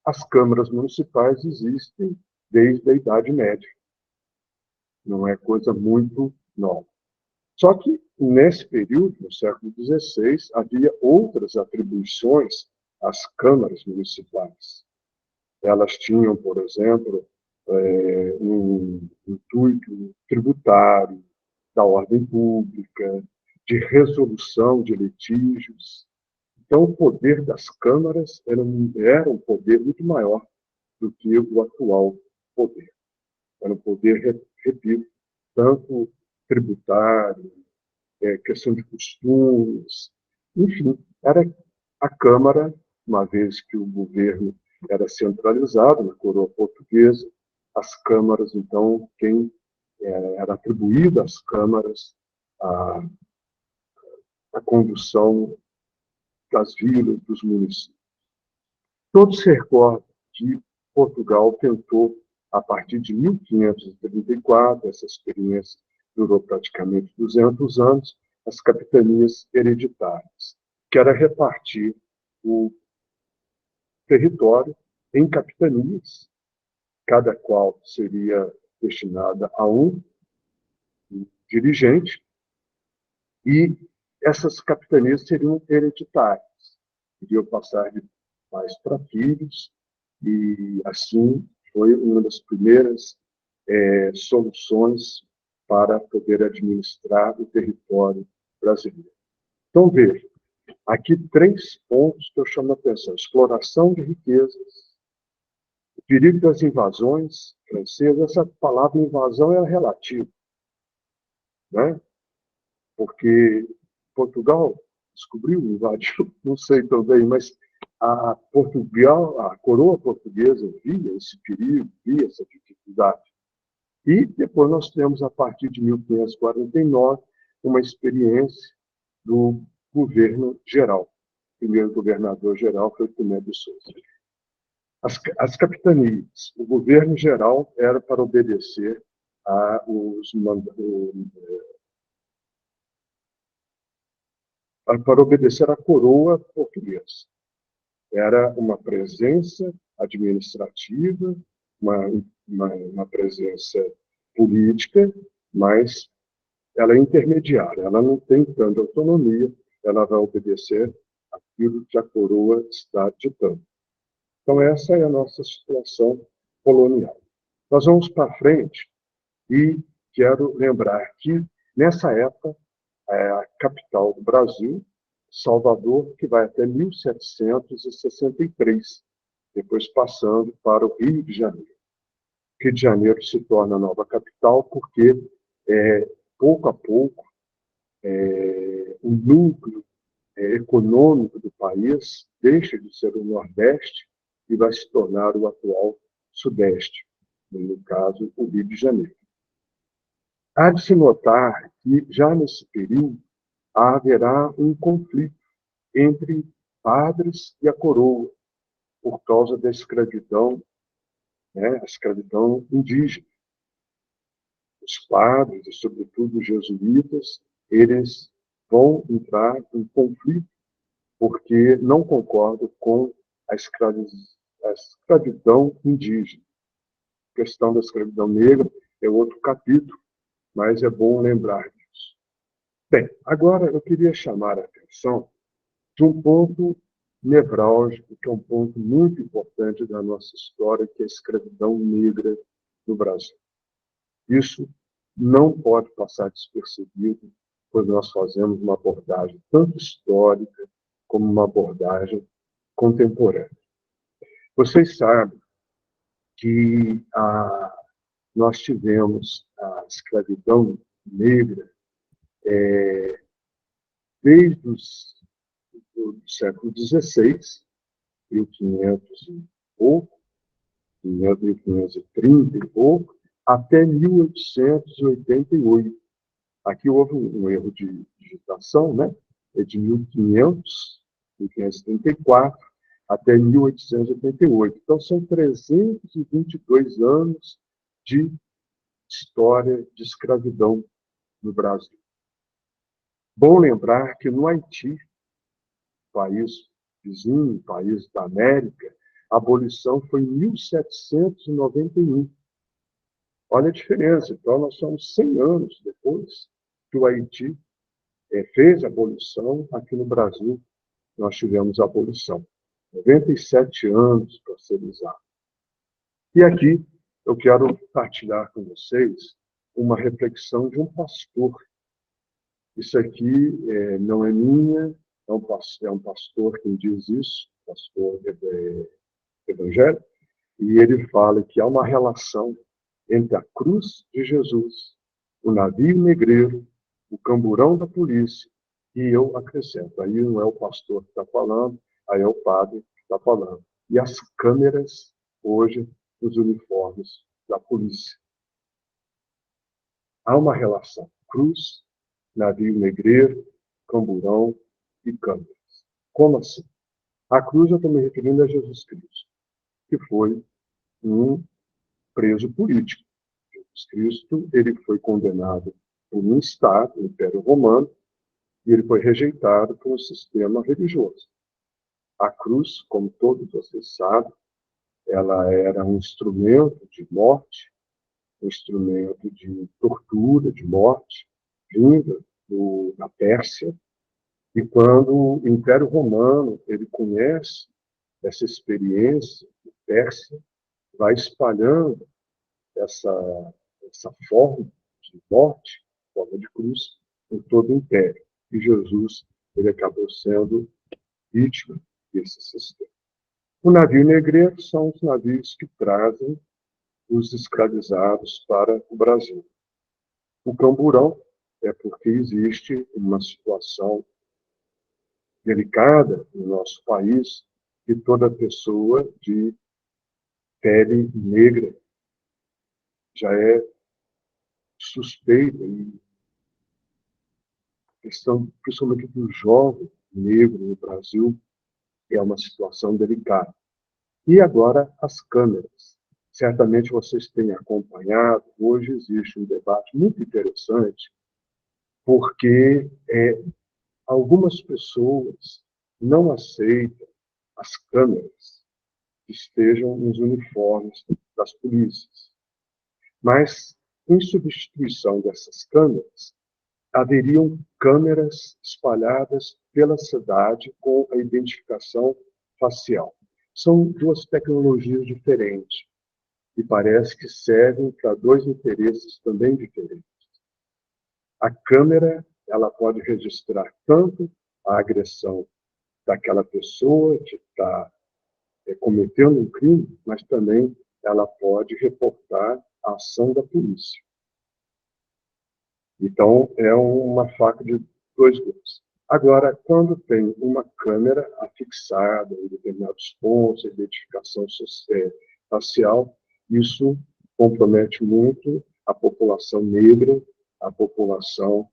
as câmaras municipais existem desde a Idade Média. Não é coisa muito nova. Só que, nesse período, no século XVI, havia outras atribuições às câmaras municipais. Elas tinham, por exemplo, um intuito tributário, da ordem pública, de resolução de litígios. Então, o poder das câmaras era um poder muito maior do que o atual poder. Era um poder, repito, tanto tributário, questão de costumes, enfim, era a Câmara, uma vez que o governo era centralizado na coroa portuguesa, as câmaras, então, quem era atribuído às câmaras a condução das vilas, dos municípios. Todos se recordam que Portugal tentou, a partir de 1534, essa experiência durou praticamente 200 anos, as capitanias hereditárias, que era repartir o território em capitanias, cada qual seria destinada a um dirigente, e essas capitanias seriam hereditárias, iriam passar de pais para filhos, e assim foi uma das primeiras soluções para poder administrar o território brasileiro. Então, veja, aqui 3 pontos que eu chamo a atenção: exploração de riquezas, o perigo das invasões francesas. Essa palavra invasão é relativa, né? Porque Portugal descobriu, invadiu, não sei também, mas a coroa portuguesa via esse perigo, via essa dificuldade. E depois nós temos, a partir de 1549, uma experiência do governo geral. O primeiro governador geral foi Tomé de Souza. As capitanias, o governo geral era para obedecer para obedecer à coroa portuguesa. Era uma presença administrativa, uma presença política, mas ela é intermediária, ela não tem tanta autonomia, ela vai obedecer aquilo que a coroa está ditando. Então, essa é a nossa situação colonial. Nós vamos para frente e quero lembrar que, nessa época, a capital do Brasil, Salvador, que vai até 1763, depois passando para o Rio de Janeiro. Rio de Janeiro se torna a nova capital porque, pouco a pouco, o núcleo econômico do país deixa de ser o Nordeste e vai se tornar o atual Sudeste, no caso, o Rio de Janeiro. Há de se notar que, já nesse período, haverá um conflito entre padres e a coroa, por causa da escravidão, a escravidão indígena. Os padres, e sobretudo os jesuítas, eles vão entrar em conflito porque não concordam com a escravidão indígena. A questão da escravidão negra é outro capítulo, mas é bom lembrar disso. Bem, agora eu queria chamar a atenção de um ponto nevrálgico, que é um ponto muito importante da nossa história, que é a escravidão negra no Brasil. Isso não pode passar despercebido quando nós fazemos uma abordagem tanto histórica como uma abordagem contemporânea. Vocês sabem que nós tivemos a escravidão negra desde o século XVI, 1500 e pouco, 1530 e pouco, até 1888. Aqui houve um erro de digitação, né? É de 1534 até 1888. Então, são 322 anos de história de escravidão no Brasil. Bom lembrar que no Haiti, país vizinho, país da América, a abolição foi em 1791. Olha a diferença. Então, nós somos 100 anos depois que o Haiti fez a abolição. Aqui no Brasil, nós tivemos a abolição. 97 anos, para ser exato. E aqui eu quero partilhar com vocês uma reflexão de um pastor. Isso aqui não é minha, é um pastor quem diz isso, pastor evangélico, e ele fala que há uma relação entre a cruz de Jesus, o navio negreiro, o camburão da polícia, e eu acrescento, aí não é o pastor que está falando, aí é o padre que está falando. E as câmeras, hoje, os uniformes da polícia. Há uma relação. Cruz, navio negreiro, camburão e câmeras. Como assim? A cruz eu estou me referindo a Jesus Cristo, que foi um preso político. Jesus Cristo, ele foi condenado por um Estado, o Império Romano, e ele foi rejeitado por um sistema religioso. A cruz, como todos vocês sabem, ela era um instrumento de morte, um instrumento de tortura, de morte, vinda da Pérsia. E quando o Império Romano ele conhece essa experiência de Pérsia, vai espalhando essa forma de morte, forma de cruz, em todo o Império. E Jesus ele acabou sendo vítima desse sistema. O navio negreiro são os navios que trazem os escravizados para o Brasil. O camburão é porque existe uma situação delicada no nosso país e toda pessoa de pele negra já é suspeita, e questão, principalmente do jovem negro no Brasil, é uma situação delicada. E agora, as câmeras. Certamente vocês têm acompanhado, hoje existe um debate muito interessante, porque algumas pessoas não aceitam as câmeras que estejam nos uniformes das polícias. Mas, em substituição dessas câmeras, haveriam câmeras espalhadas pela cidade com a identificação facial. São duas tecnologias diferentes e parece que servem para dois interesses também diferentes. A câmera, ela pode registrar tanto a agressão daquela pessoa que está cometendo um crime, mas também ela pode reportar a ação da polícia. Então, é uma faca de dois gumes. Agora, quando tem uma câmera afixada em determinados pontos, identificação facial, isso compromete muito a população negra, a população,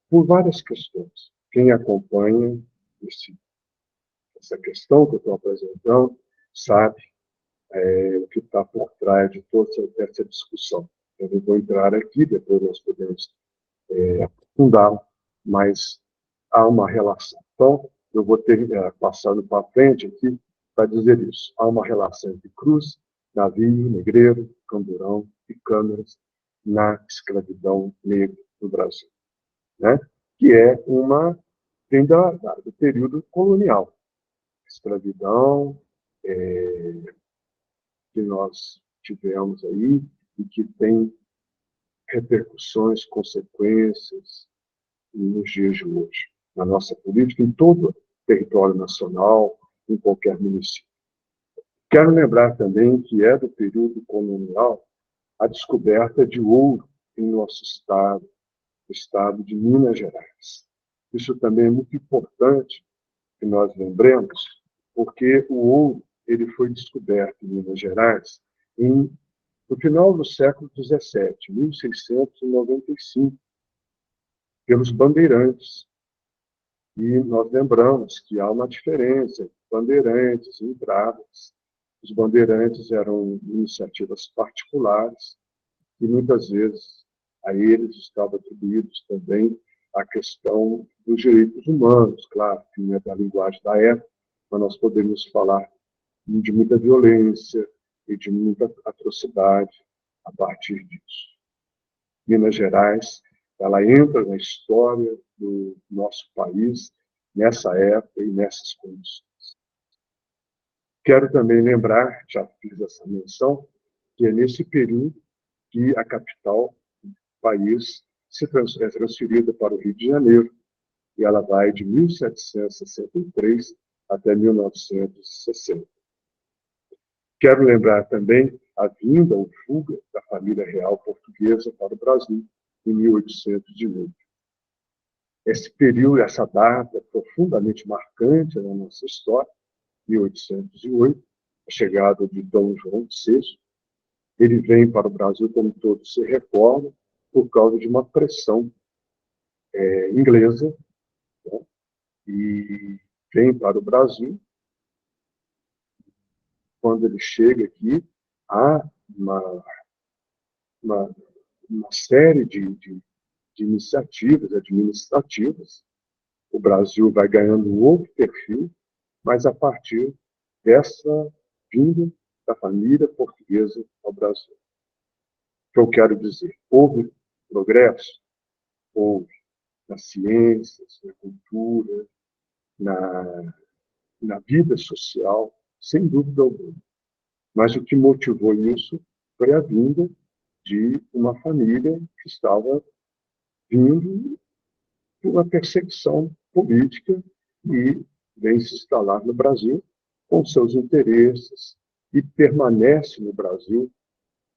por várias questões. Quem acompanha essa questão que eu estou apresentando sabe o que está por trás de toda essa discussão. Eu não vou entrar aqui, depois nós podemos aprofundá-lo, mas há uma relação. Então, eu vou ter passando para frente aqui para dizer isso. Há uma relação entre cruz, navio, negreiro, camburão e câmeras na escravidão negra no Brasil, né? Que vem do período colonial. Escravidão que nós tivemos aí e que tem repercussões, consequências nos dias de hoje, na nossa política, em todo o território nacional, em qualquer município. Quero lembrar também que é do período colonial a descoberta de ouro em nosso estado, o estado de Minas Gerais. Isso também é muito importante que nós lembremos, porque o ouro ele foi descoberto em Minas Gerais no final do século XVII, 1695, pelos bandeirantes. E nós lembramos que há uma diferença entre bandeirantes e entradas. Os bandeirantes eram iniciativas particulares e muitas vezes a eles estavam atribuídos também a questão dos direitos humanos, claro, que não é da linguagem da época, mas nós podemos falar de muita violência e de muita atrocidade a partir disso. Minas Gerais, ela entra na história do nosso país nessa época e nessas condições. Quero também lembrar, já fiz essa menção, que é nesse período que a capital do país é transferida para o Rio de Janeiro, e ela vai de 1763 até 1960. Quero lembrar também a vinda ou fuga da família real portuguesa para o Brasil, em 1808. Esse período, essa data é profundamente marcante na nossa história, 1808, a chegada de Dom João VI. Ele vem para o Brasil, como todos se recordam, por causa de uma pressão inglesa, né? E vem para o Brasil. Quando ele chega aqui, há uma série de iniciativas administrativas. O Brasil vai ganhando um outro perfil, mas a partir dessa vinda da família portuguesa ao Brasil. O que eu quero dizer? Houve progresso? Houve nas ciências, na cultura, na vida social, sem dúvida alguma. Mas o que motivou isso foi a vinda de uma família que estava vindo de uma perseguição política e vem se instalar no Brasil com seus interesses e permanece no Brasil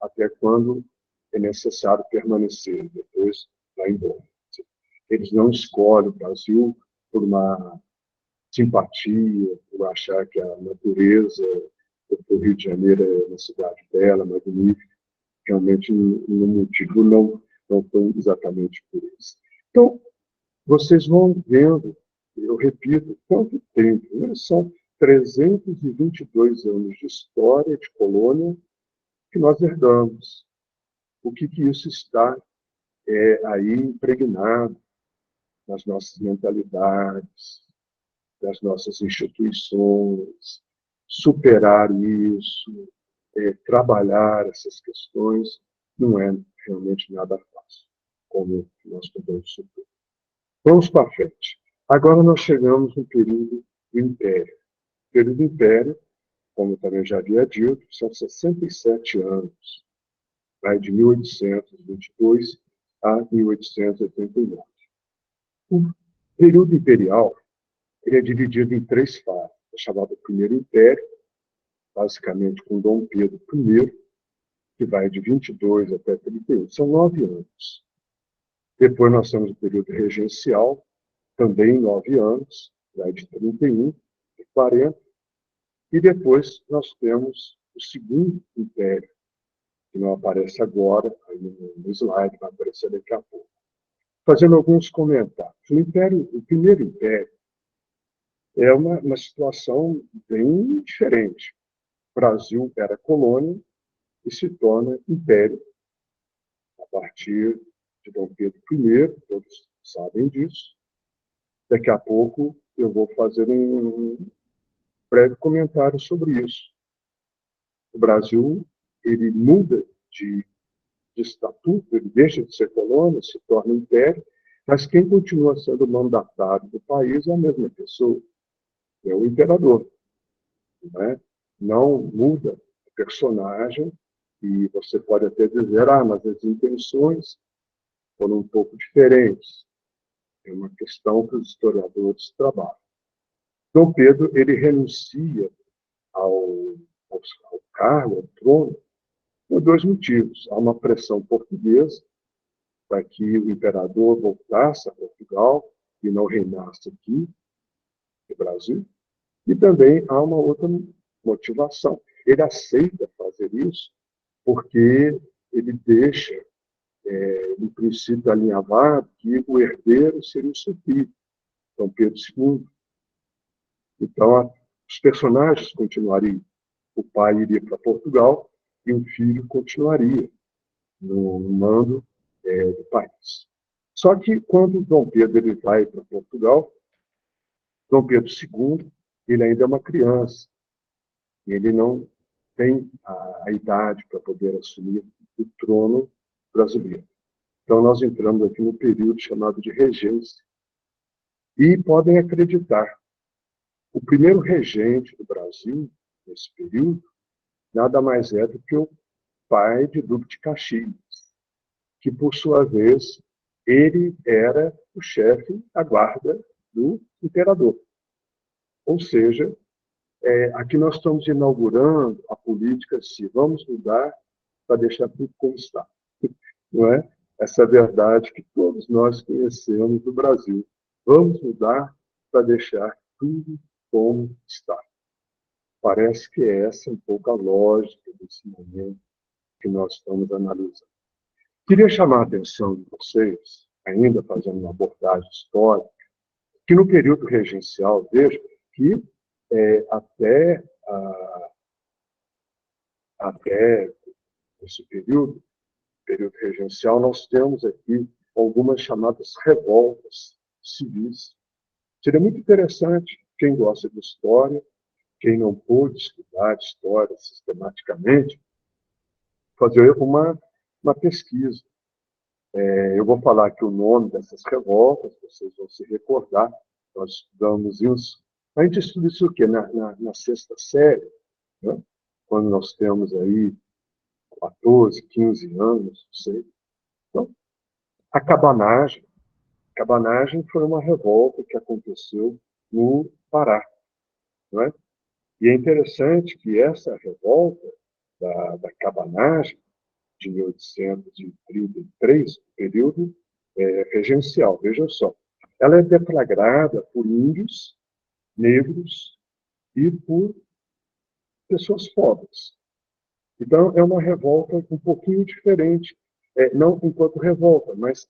até quando é necessário permanecer, depois vai embora. Eles não escolhem o Brasil por uma simpatia, por achar que a natureza do Rio de Janeiro é uma cidade bela, magnífica. Realmente, no motivo, não foi exatamente por eles. Então, vocês vão vendo, eu repito, quanto tempo, né? São 322 anos de história, de colônia, que nós herdamos. O que isso está aí impregnado nas nossas mentalidades, das nossas instituições, superar isso, trabalhar essas questões, não é realmente nada fácil, como nós podemos supor. Vamos para frente. Agora nós chegamos no período do Império. O período do Império, como eu também já havia dito, são 67 anos, vai de 1822 a 1889. O período imperial ele é dividido em 3 fases. É chamado Primeiro Império, basicamente com Dom Pedro I, que vai de 22 até 31. São 9 anos. Depois nós temos o período regencial, também 9 anos, vai de 31 a 40. E depois nós temos o Segundo Império, que não aparece agora, aí no slide, vai aparecer daqui a pouco. Fazendo alguns comentários. O Primeiro Império é uma situação bem diferente. O Brasil era colônia e se torna império a partir de Dom Pedro I, todos sabem disso. Daqui a pouco eu vou fazer um breve comentário sobre isso. O Brasil ele muda de estatuto, ele deixa de ser colônia, se torna império, mas quem continua sendo mandatário do país é a mesma pessoa, é o imperador. Não muda o personagem, e você pode até dizer, mas as intenções foram um pouco diferentes. É uma questão que os historiadores trabalham. Dom Pedro ele renuncia ao cargo, ao trono, por 2 motivos. Há uma pressão portuguesa para que o imperador voltasse a Portugal e não reinasse aqui, no Brasil. E também há uma outra motivação. Ele aceita fazer isso porque ele deixa, no princípio alinhavado, que o herdeiro seria o seu filho, Dom Pedro II. Então, os personagens continuariam. O pai iria para Portugal e o filho continuaria no mando do país. Só que, quando Dom Pedro ele vai para Portugal, Dom Pedro II ele ainda é uma criança. Ele não tem a idade para poder assumir o trono brasileiro. Então, nós entramos aqui no período chamado de regência. E podem acreditar, o primeiro regente do Brasil, nesse período, nada mais é do que o pai de Duque de Caxias, que, por sua vez, ele era o chefe da guarda do imperador. Ou seja, aqui nós estamos inaugurando a política se vamos mudar para deixar tudo como está. Não é? Essa verdade que todos nós conhecemos do Brasil. Vamos mudar para deixar tudo como está. Parece que essa é um pouco a lógica desse momento que nós estamos analisando. Queria chamar a atenção de vocês, ainda fazendo uma abordagem histórica, que no período regencial, veja que até esse período regencial, nós temos aqui algumas chamadas revoltas civis. Seria muito interessante, quem gosta de história, quem não pôde estudar história sistematicamente, fazer uma pesquisa. Eu vou falar aqui o nome dessas revoltas, vocês vão se recordar, nós estudamos isso. A gente estuda isso o quê? Na 6ª série, né? Quando nós temos aí 14, 15 anos, não sei. Então, a cabanagem foi uma revolta que aconteceu no Pará. Não é? E é interessante que essa revolta da cabanagem, de 1833, período regencial, vejam só, ela é deflagrada por índios, negros e por pessoas pobres. Então, é uma revolta um pouquinho diferente não enquanto revolta, mas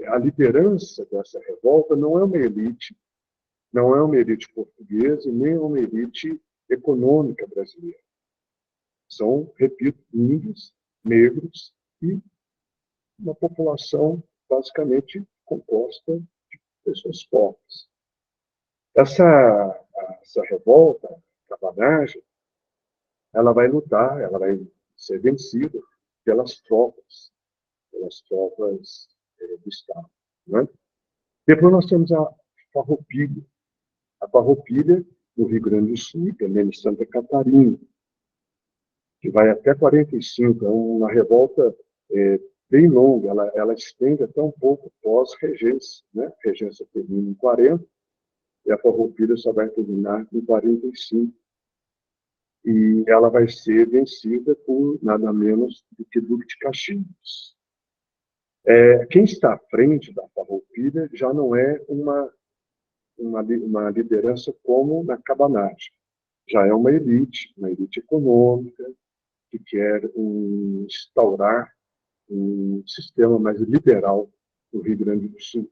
a liderança dessa revolta não é uma elite, não é uma elite portuguesa, nem uma elite econômica brasileira. São, repito, índios, negros e uma população basicamente composta de pessoas pobres. Essa revolta, cabanagem, ela vai lutar, ela vai ser vencida pelas tropas do Estado. Né? Depois nós temos a Farroupilha. A Farroupilha, no Rio Grande do Sul, também em Santa Catarina, que vai até 45, é uma revolta bem longa, ela estende até um pouco pós-regência, né? Regência termina em 40, e a Farroupilha só vai terminar em 45. E ela vai ser vencida por nada menos do que Duque de Caxias. Quem está à frente da Farroupilha já não é uma liderança como na cabanagem. Já é uma elite econômica, que quer instaurar um sistema mais liberal no Rio Grande do Sul,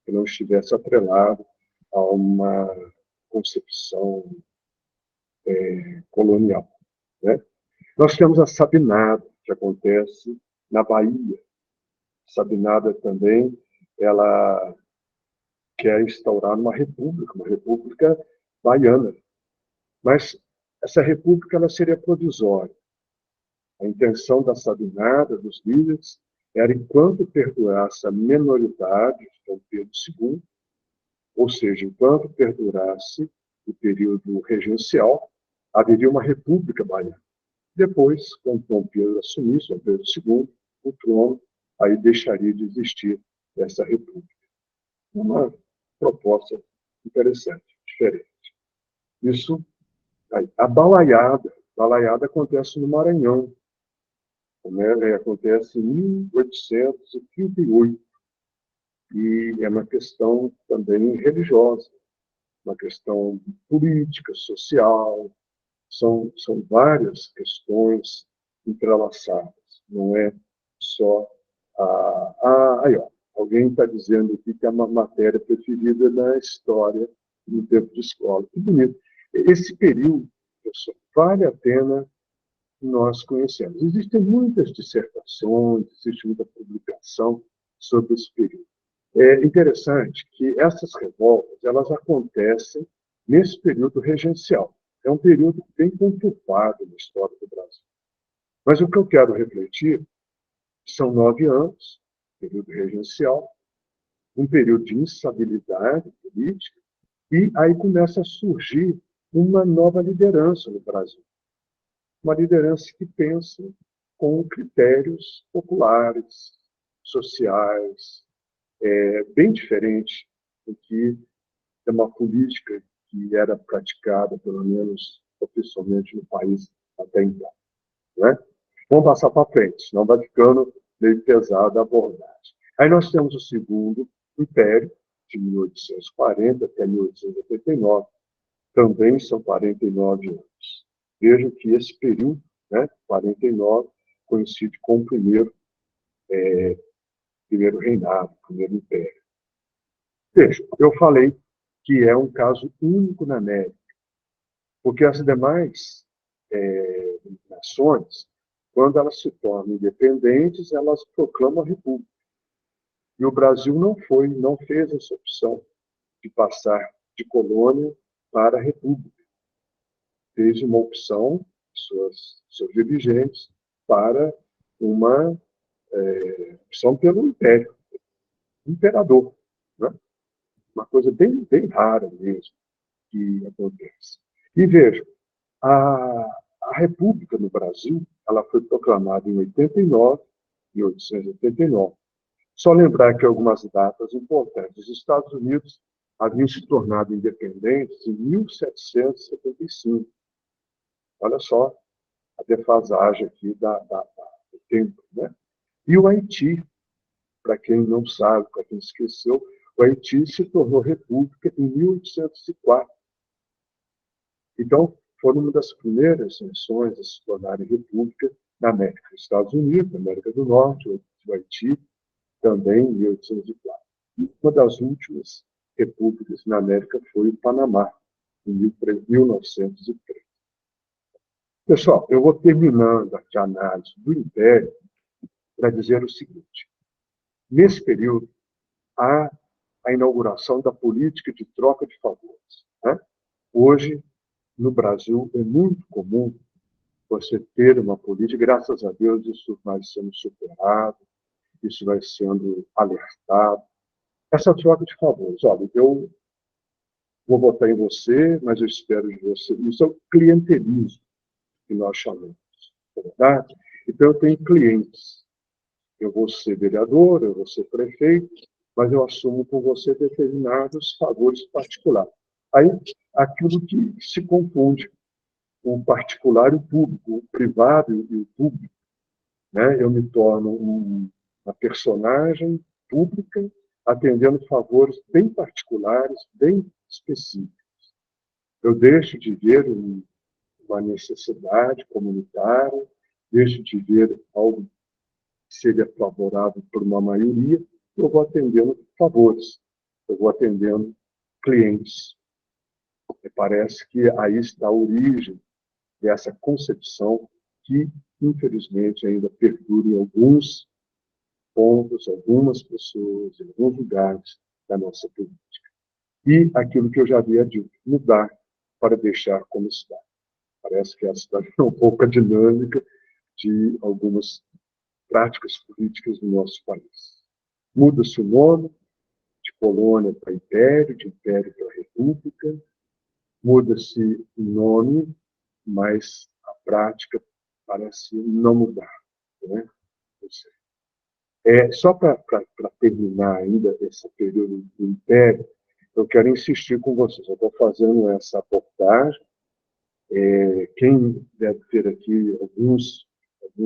que não estivesse atrelado a uma concepção colonial. Né? Nós temos a Sabinada, que acontece na Bahia. Sabinada também, ela quer instaurar uma república baiana. Mas essa república ela seria provisória. A intenção da Sabinada, dos líderes, era, enquanto perdurasse a minoridade de Dom Pedro II, ou seja, enquanto perdurasse o período regencial, haveria uma república baiana. Depois, quando Dom Pedro assumisse, Dom Pedro II, o trono, aí deixaria de existir essa república. Uma proposta interessante, diferente. Isso, aí. A balaiada acontece no Maranhão, né? Acontece em 1838, e é uma questão também religiosa, uma questão política, social, são várias questões entrelaçadas, não é só aí, ó, alguém está dizendo aqui que é uma matéria preferida da história no tempo de escola. Que bonito. Esse período, professor, vale a pena nós conhecermos. Existem muitas dissertações, existe muita publicação sobre esse período. É interessante que essas revoltas, elas acontecem nesse período regencial. É um período bem conturbado na história do Brasil. Mas o que eu quero refletir são 9 anos, período regencial, um período de instabilidade política, e aí começa a surgir uma nova liderança no Brasil. Uma liderança que pensa com critérios populares, sociais, bem diferente do que é uma política que era praticada, pelo menos oficialmente, no país até então. Né? Vamos passar para frente, senão vai ficando meio pesada a abordagem. Aí nós temos o Segundo Império, de 1840 até 1889, também são 49 anos. Vejam que esse período, né, 49, coincide com o primeiro reinado, primeiro império. Veja, eu falei que é um caso único na América, porque as demais nações, quando elas se tornam independentes, elas proclamam a república. E o Brasil não fez essa opção de passar de colônia para a república. Fez uma opção, seus dirigentes, para uma opção pelo império, imperador. Né? Uma coisa bem, bem rara mesmo que acontece. E veja, a República no Brasil, ela foi proclamada em 89, 1889. Só lembrar que algumas datas importantes. Os Estados Unidos haviam se tornado independentes em 1775. Olha só a defasagem aqui do tempo. Né? E o Haiti, para quem não sabe, para quem esqueceu, o Haiti se tornou república em 1804. Então, foram uma das primeiras nações a se tornarem república na América, nos Estados Unidos, na América do Norte, o Haiti, também em 1804. Uma das últimas repúblicas na América foi o Panamá, em 1903. Pessoal, eu vou terminando aqui a análise do Império para dizer o seguinte. Nesse período, há a inauguração da política de troca de favores. Né? Hoje, no Brasil, é muito comum você ter uma política, graças a Deus, isso vai sendo superado, isso vai sendo alertado. Essa troca de favores, olha, eu vou votar em você, mas eu espero de você. Isso é o clientelismo que nós chamamos, é verdade? Então, eu tenho clientes. Eu vou ser vereador, eu vou ser prefeito, mas eu assumo com você determinados favores particulares. Aí, aquilo que se confunde, o particular e o público, o privado e o público. Né? Eu me torno uma personagem pública atendendo favores bem particulares, bem específicos. Eu deixo de ver uma necessidade comunitária, deixo de ver algo que seria favorável por uma maioria, eu vou atendendo favores, eu vou atendendo clientes. E parece que aí está a origem dessa concepção que, infelizmente, ainda perdura em alguns pontos, algumas pessoas, em alguns lugares da nossa política. E aquilo que eu já havia dito, mudar para deixar como está. Parece que essa é um pouco a dinâmica de algumas práticas políticas do nosso país. Muda-se o nome, de colônia para império, de império para república, muda-se o nome, mas a prática parece não mudar. Né? Só para terminar ainda esse período do Império, eu quero insistir com vocês. Eu estou fazendo essa abordagem. Quem deve ter aqui alguns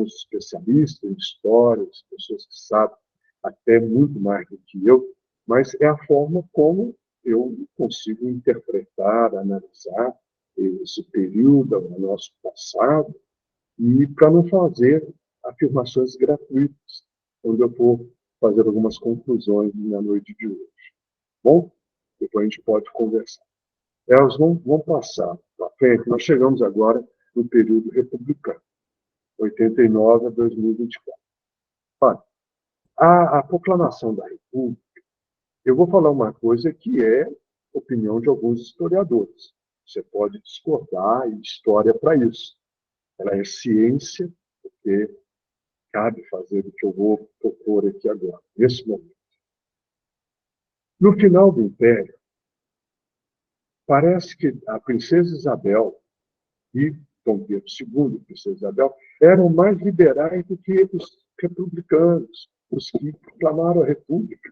especialistas em história, pessoas que sabem até muito mais do que eu, mas é a forma como eu consigo interpretar, analisar esse período, o nosso passado, e para não fazer afirmações gratuitas, quando eu for fazer algumas conclusões na noite de hoje. Bom? Depois a gente pode conversar. Elas vão passar para frente. Nós chegamos agora no período republicano, 89 a 2024. Olha, a proclamação da República, eu vou falar uma coisa que é opinião de alguns historiadores. Você pode discordar, e história para isso. Ela é ciência, porque cabe fazer o que eu vou propor aqui agora, nesse momento. No final do Império, parece que a princesa Isabel e Dom Pedro II, a princesa Isabel, eram mais liberais do que os republicanos, os que proclamaram a República.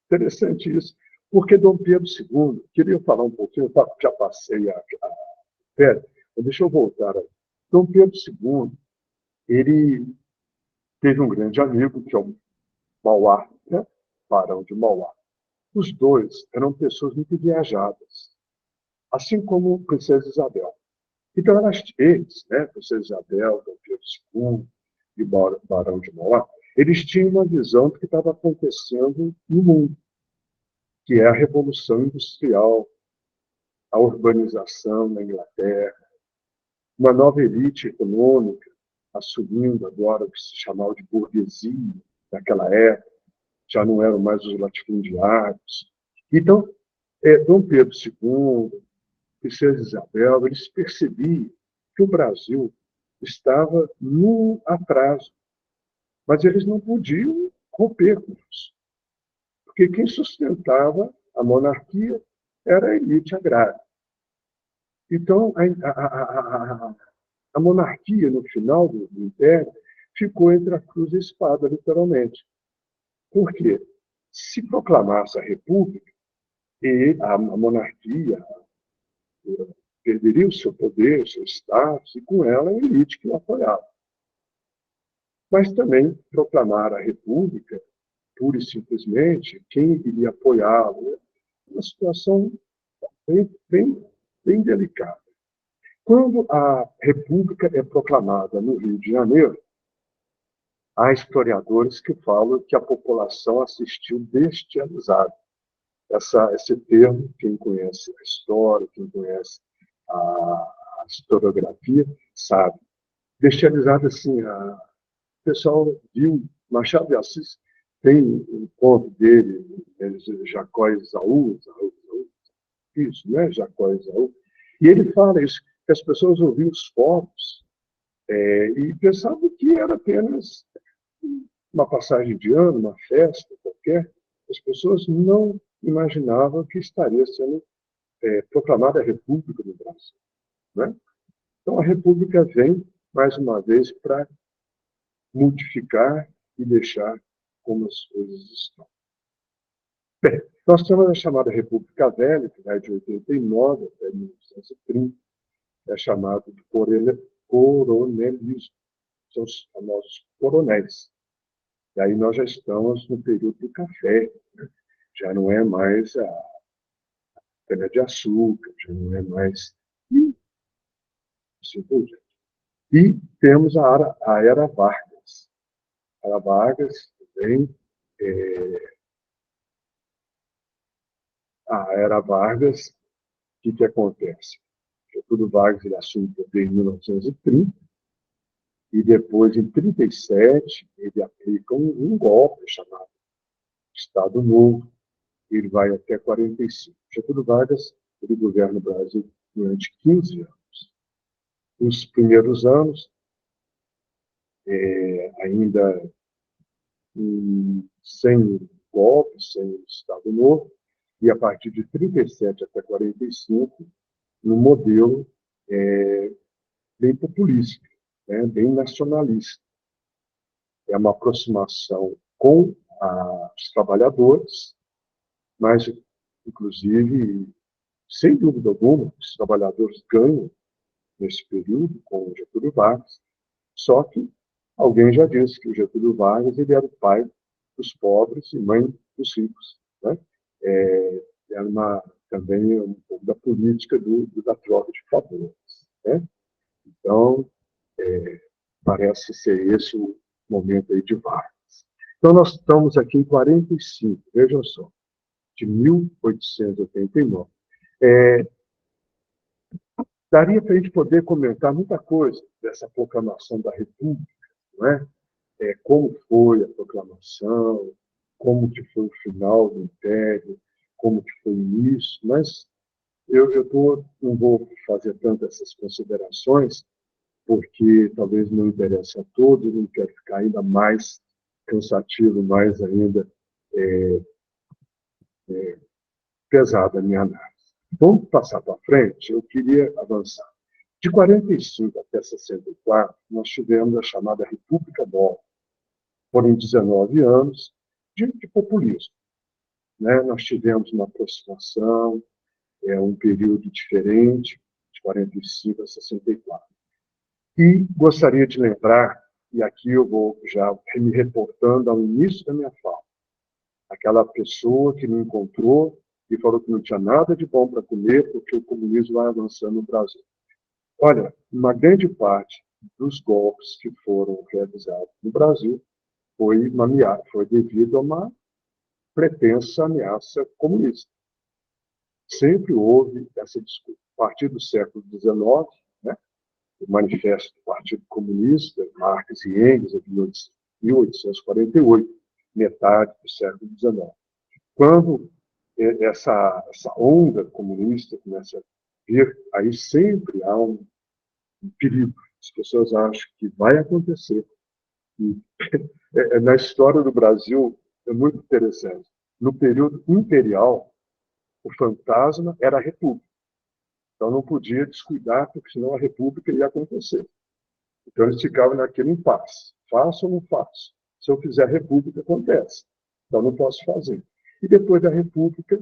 Interessante isso, porque Dom Pedro II, queria falar um pouquinho, já passei a Império, mas deixa eu voltar aí. Dom Pedro II, ele teve um grande amigo, que é o Mauá, né? Barão de Mauá. Os dois eram pessoas muito viajadas, assim como a princesa Isabel. Então, eles, né, princesa Isabel, Dom Pedro II e Barão de Mauá, eles tinham uma visão do que estava acontecendo no mundo, que é a Revolução Industrial, a urbanização na Inglaterra, uma nova elite econômica assumindo agora o que se chamava de burguesia naquela época, já não eram mais os latifundiários. Então, Dom Pedro II, princesa Isabel, eles percebiam que o Brasil estava no atraso, mas eles não podiam romper com isso, porque quem sustentava a monarquia era a elite agrária. Então, a monarquia, no final do Império, ficou entre a cruz e a espada, literalmente. Por quê? Se proclamasse a República, e a monarquia perderia o seu poder, o seu status, e com ela a elite que o apoiava. Mas também proclamar a República, pura e simplesmente, quem iria apoiá-lo? Uma situação bem delicada. Quando a República é proclamada no Rio de Janeiro, há historiadores que falam que a população assistiu bestializada. Esse termo, quem conhece a história, quem conhece a historiografia, sabe. Bestializada, assim, o pessoal viu, Machado de Assis tem um conto dele, Jacó e Esaú, isso, né, Jacó e Esaú, e ele fala isso, que as pessoas ouviam os fogos e pensavam que era apenas uma passagem de ano, uma festa qualquer. As pessoas não imaginavam que estaria sendo proclamada a República do Brasil, né? Então, a República vem, mais uma vez, para modificar e deixar como as coisas estão. Bem, nós temos a chamada República Velha, que vai de 89 até 1930, é chamado de coronelismo, são os famosos coronéis. E aí nós já estamos no período do café, né? Já não é mais a cana-de-açúcar, já não é mais... Assim por diante. E temos a Era Vargas. A Era Vargas também... A Era Vargas, o que acontece? Getúlio Vargas ele assume o poder em 1930, e depois, em 1937, ele aplica um golpe chamado Estado Novo. Ele vai até 1945. Getúlio Vargas ele governa o Brasil durante 15 anos. Nos primeiros anos, ainda sem golpe, sem Estado Novo, e a partir de 1937 até 1945, no modelo bem populista, né, bem nacionalista. É uma aproximação com os trabalhadores, mas, inclusive, sem dúvida alguma, os trabalhadores ganham nesse período com o Getúlio Vargas, só que alguém já disse que o Getúlio Vargas ele era o pai dos pobres e mãe dos ricos, né? Era também um pouco da política da troca de favores, né? Então, parece ser esse o momento aí de Vargas. Então, nós estamos aqui em 45, vejam só, de 1889. Daria para a gente poder comentar muita coisa dessa proclamação da República, não é? Como foi a proclamação, como que foi o final do Império, como que foi o início, mas eu não vou fazer tanto essas considerações, porque talvez não interesse a todos, não quero ficar ainda mais cansativo, mais ainda pesada a minha análise. Vamos passar para frente, eu queria avançar. De 45 até 64, nós tivemos a chamada República Nova. Foram 19 anos de populismo, né? Nós tivemos uma aproximação, um período diferente, de 45 a 64. E gostaria de lembrar, e aqui eu vou já me reportando ao início da minha fala, aquela pessoa que me encontrou e falou que não tinha nada de bom para comer porque o comunismo vai avançando no Brasil. Olha, uma grande parte dos golpes que foram realizados no Brasil foi devido a uma pretensa ameaça comunista. Sempre houve essa disputa. A partir do século XIX, né, o Manifesto do Partido Comunista, Marx e Engels, de 1848, metade do século XIX. Quando essa onda comunista começa a vir, aí sempre há um perigo. As pessoas acham que vai acontecer. E, na história do Brasil, é muito interessante. No período imperial, o fantasma era a República. Então não podia descuidar, porque senão a República ia acontecer. Então eles ficavam naquele impasse. Faço ou não faço? Se eu fizer a República, acontece. Então não posso fazer. E depois da República,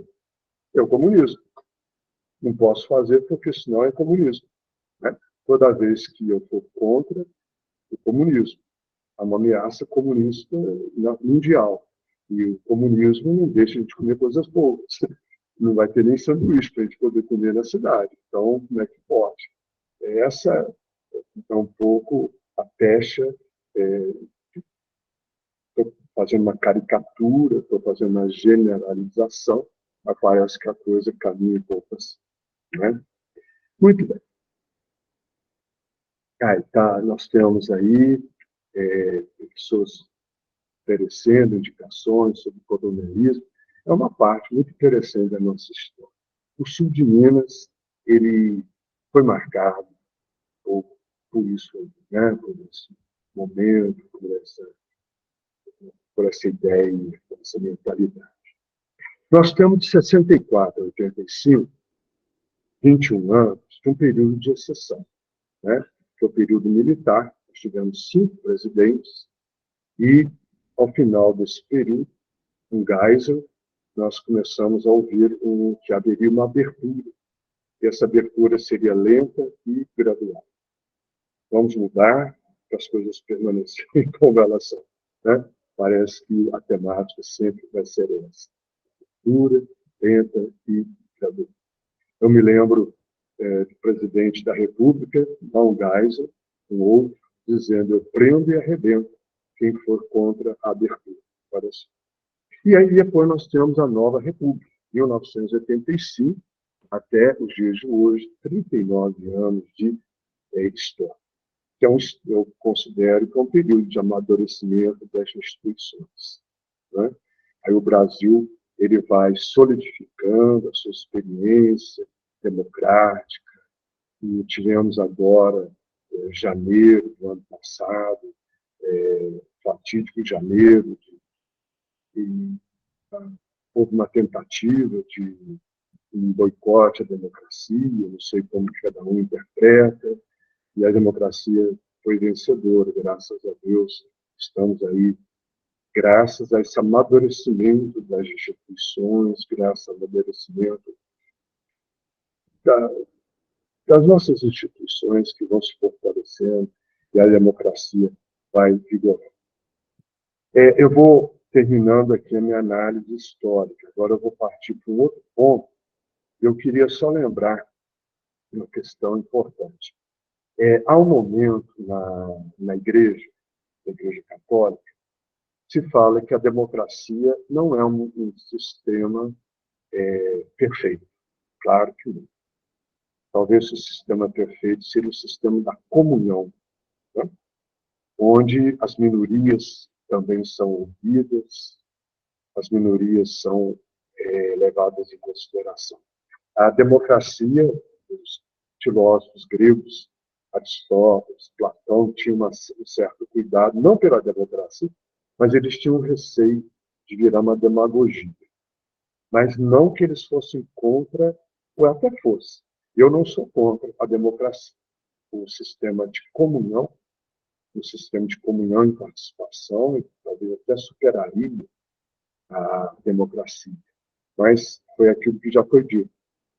é o comunismo. Não posso fazer, porque senão é comunismo, né? Toda vez que eu for contra o comunismo, há uma ameaça comunista mundial. E o comunismo não deixa de comer coisas boas. Não vai ter nem sanduíche para a gente poder comer na cidade. Então, como é que pode? Essa é um pouco a pecha. Estou fazendo uma caricatura, estou fazendo uma generalização, mas parece que a coisa caminha um pouco assim. Né? Muito bem. Tá, nós temos aí pessoas oferecendo indicações sobre colonialismo. É uma parte muito interessante da nossa história. O sul de Minas, ele foi marcado por isso, né? Por esse momento, por essa ideia, por essa mentalidade. Nós temos de 64 a 85, 21 anos, de um período de exceção, né? Que é o período militar. Nós tivemos 5 presidentes e, ao final desse período, um Geisel, nós começamos a ouvir que haveria uma abertura. E essa abertura seria lenta e gradual. Vamos mudar para as coisas permanecerem como elas são. Né? Parece que a temática sempre vai ser essa. Abertura, lenta e gradual. Eu me lembro do presidente da República, não Geisel, um outro, dizendo: eu prendo e arrebento quem for contra a abertura. Parece. E aí depois nós temos a nova República, 1985, até os dias de hoje, 39 anos de história. Então, eu considero que é um período de amadurecimento das instituições. Né? Aí o Brasil ele vai solidificando a sua experiência democrática. E tivemos agora, janeiro do ano passado, fatídico janeiro, houve uma tentativa de um boicote à democracia, não sei como cada um interpreta, e a democracia foi vencedora, graças a Deus. Estamos aí, graças a esse amadurecimento das instituições, graças ao amadurecimento das nossas instituições que vão se fortalecendo e a democracia vai vigorando. Eu vou terminando aqui a minha análise histórica. Agora eu vou partir para um outro ponto. Eu queria só lembrar uma questão importante. Há um momento na Igreja Católica, se fala que a democracia não é um sistema perfeito. Claro que não. Talvez o sistema perfeito seria o sistema da comunhão, né? Onde as minorias também são ouvidas, as minorias são levadas em consideração. A democracia, os filósofos gregos, Aristóteles, Platão, tinham um certo cuidado, não pela democracia, mas eles tinham um receio de virar uma demagogia. Mas não que eles fossem contra, ou até fosse. Eu não sou contra a democracia. O sistema de comunhão, e participação, talvez até superaria a democracia. Mas foi aquilo que já foi dito.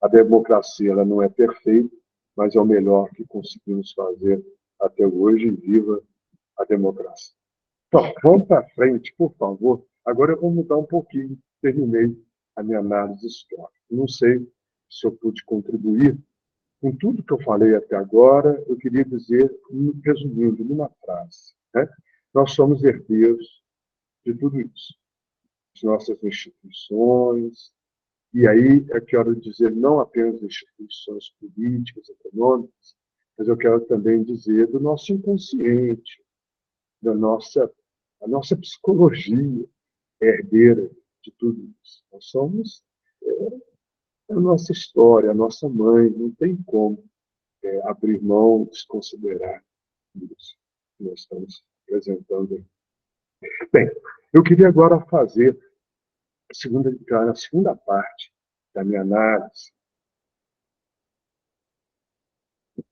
A democracia ela não é perfeita, mas é o melhor que conseguimos fazer até hoje, e viva a democracia. Então, vamos para frente, por favor. Agora eu vou mudar um pouquinho. Terminei a minha análise histórica. Não sei se eu pude contribuir com tudo que eu falei até agora. Eu queria dizer, resumindo, numa frase, né? Nós somos herdeiros de tudo isso. As nossas instituições, e aí eu quero dizer não apenas instituições políticas, econômicas, mas eu quero também dizer do nosso inconsciente, a nossa psicologia herdeira de tudo isso. Nós somos a nossa história, a nossa mãe, não tem como abrir mão, desconsiderar isso que nós estamos apresentando aí. Bem, eu queria agora fazer a segunda parte da minha análise, que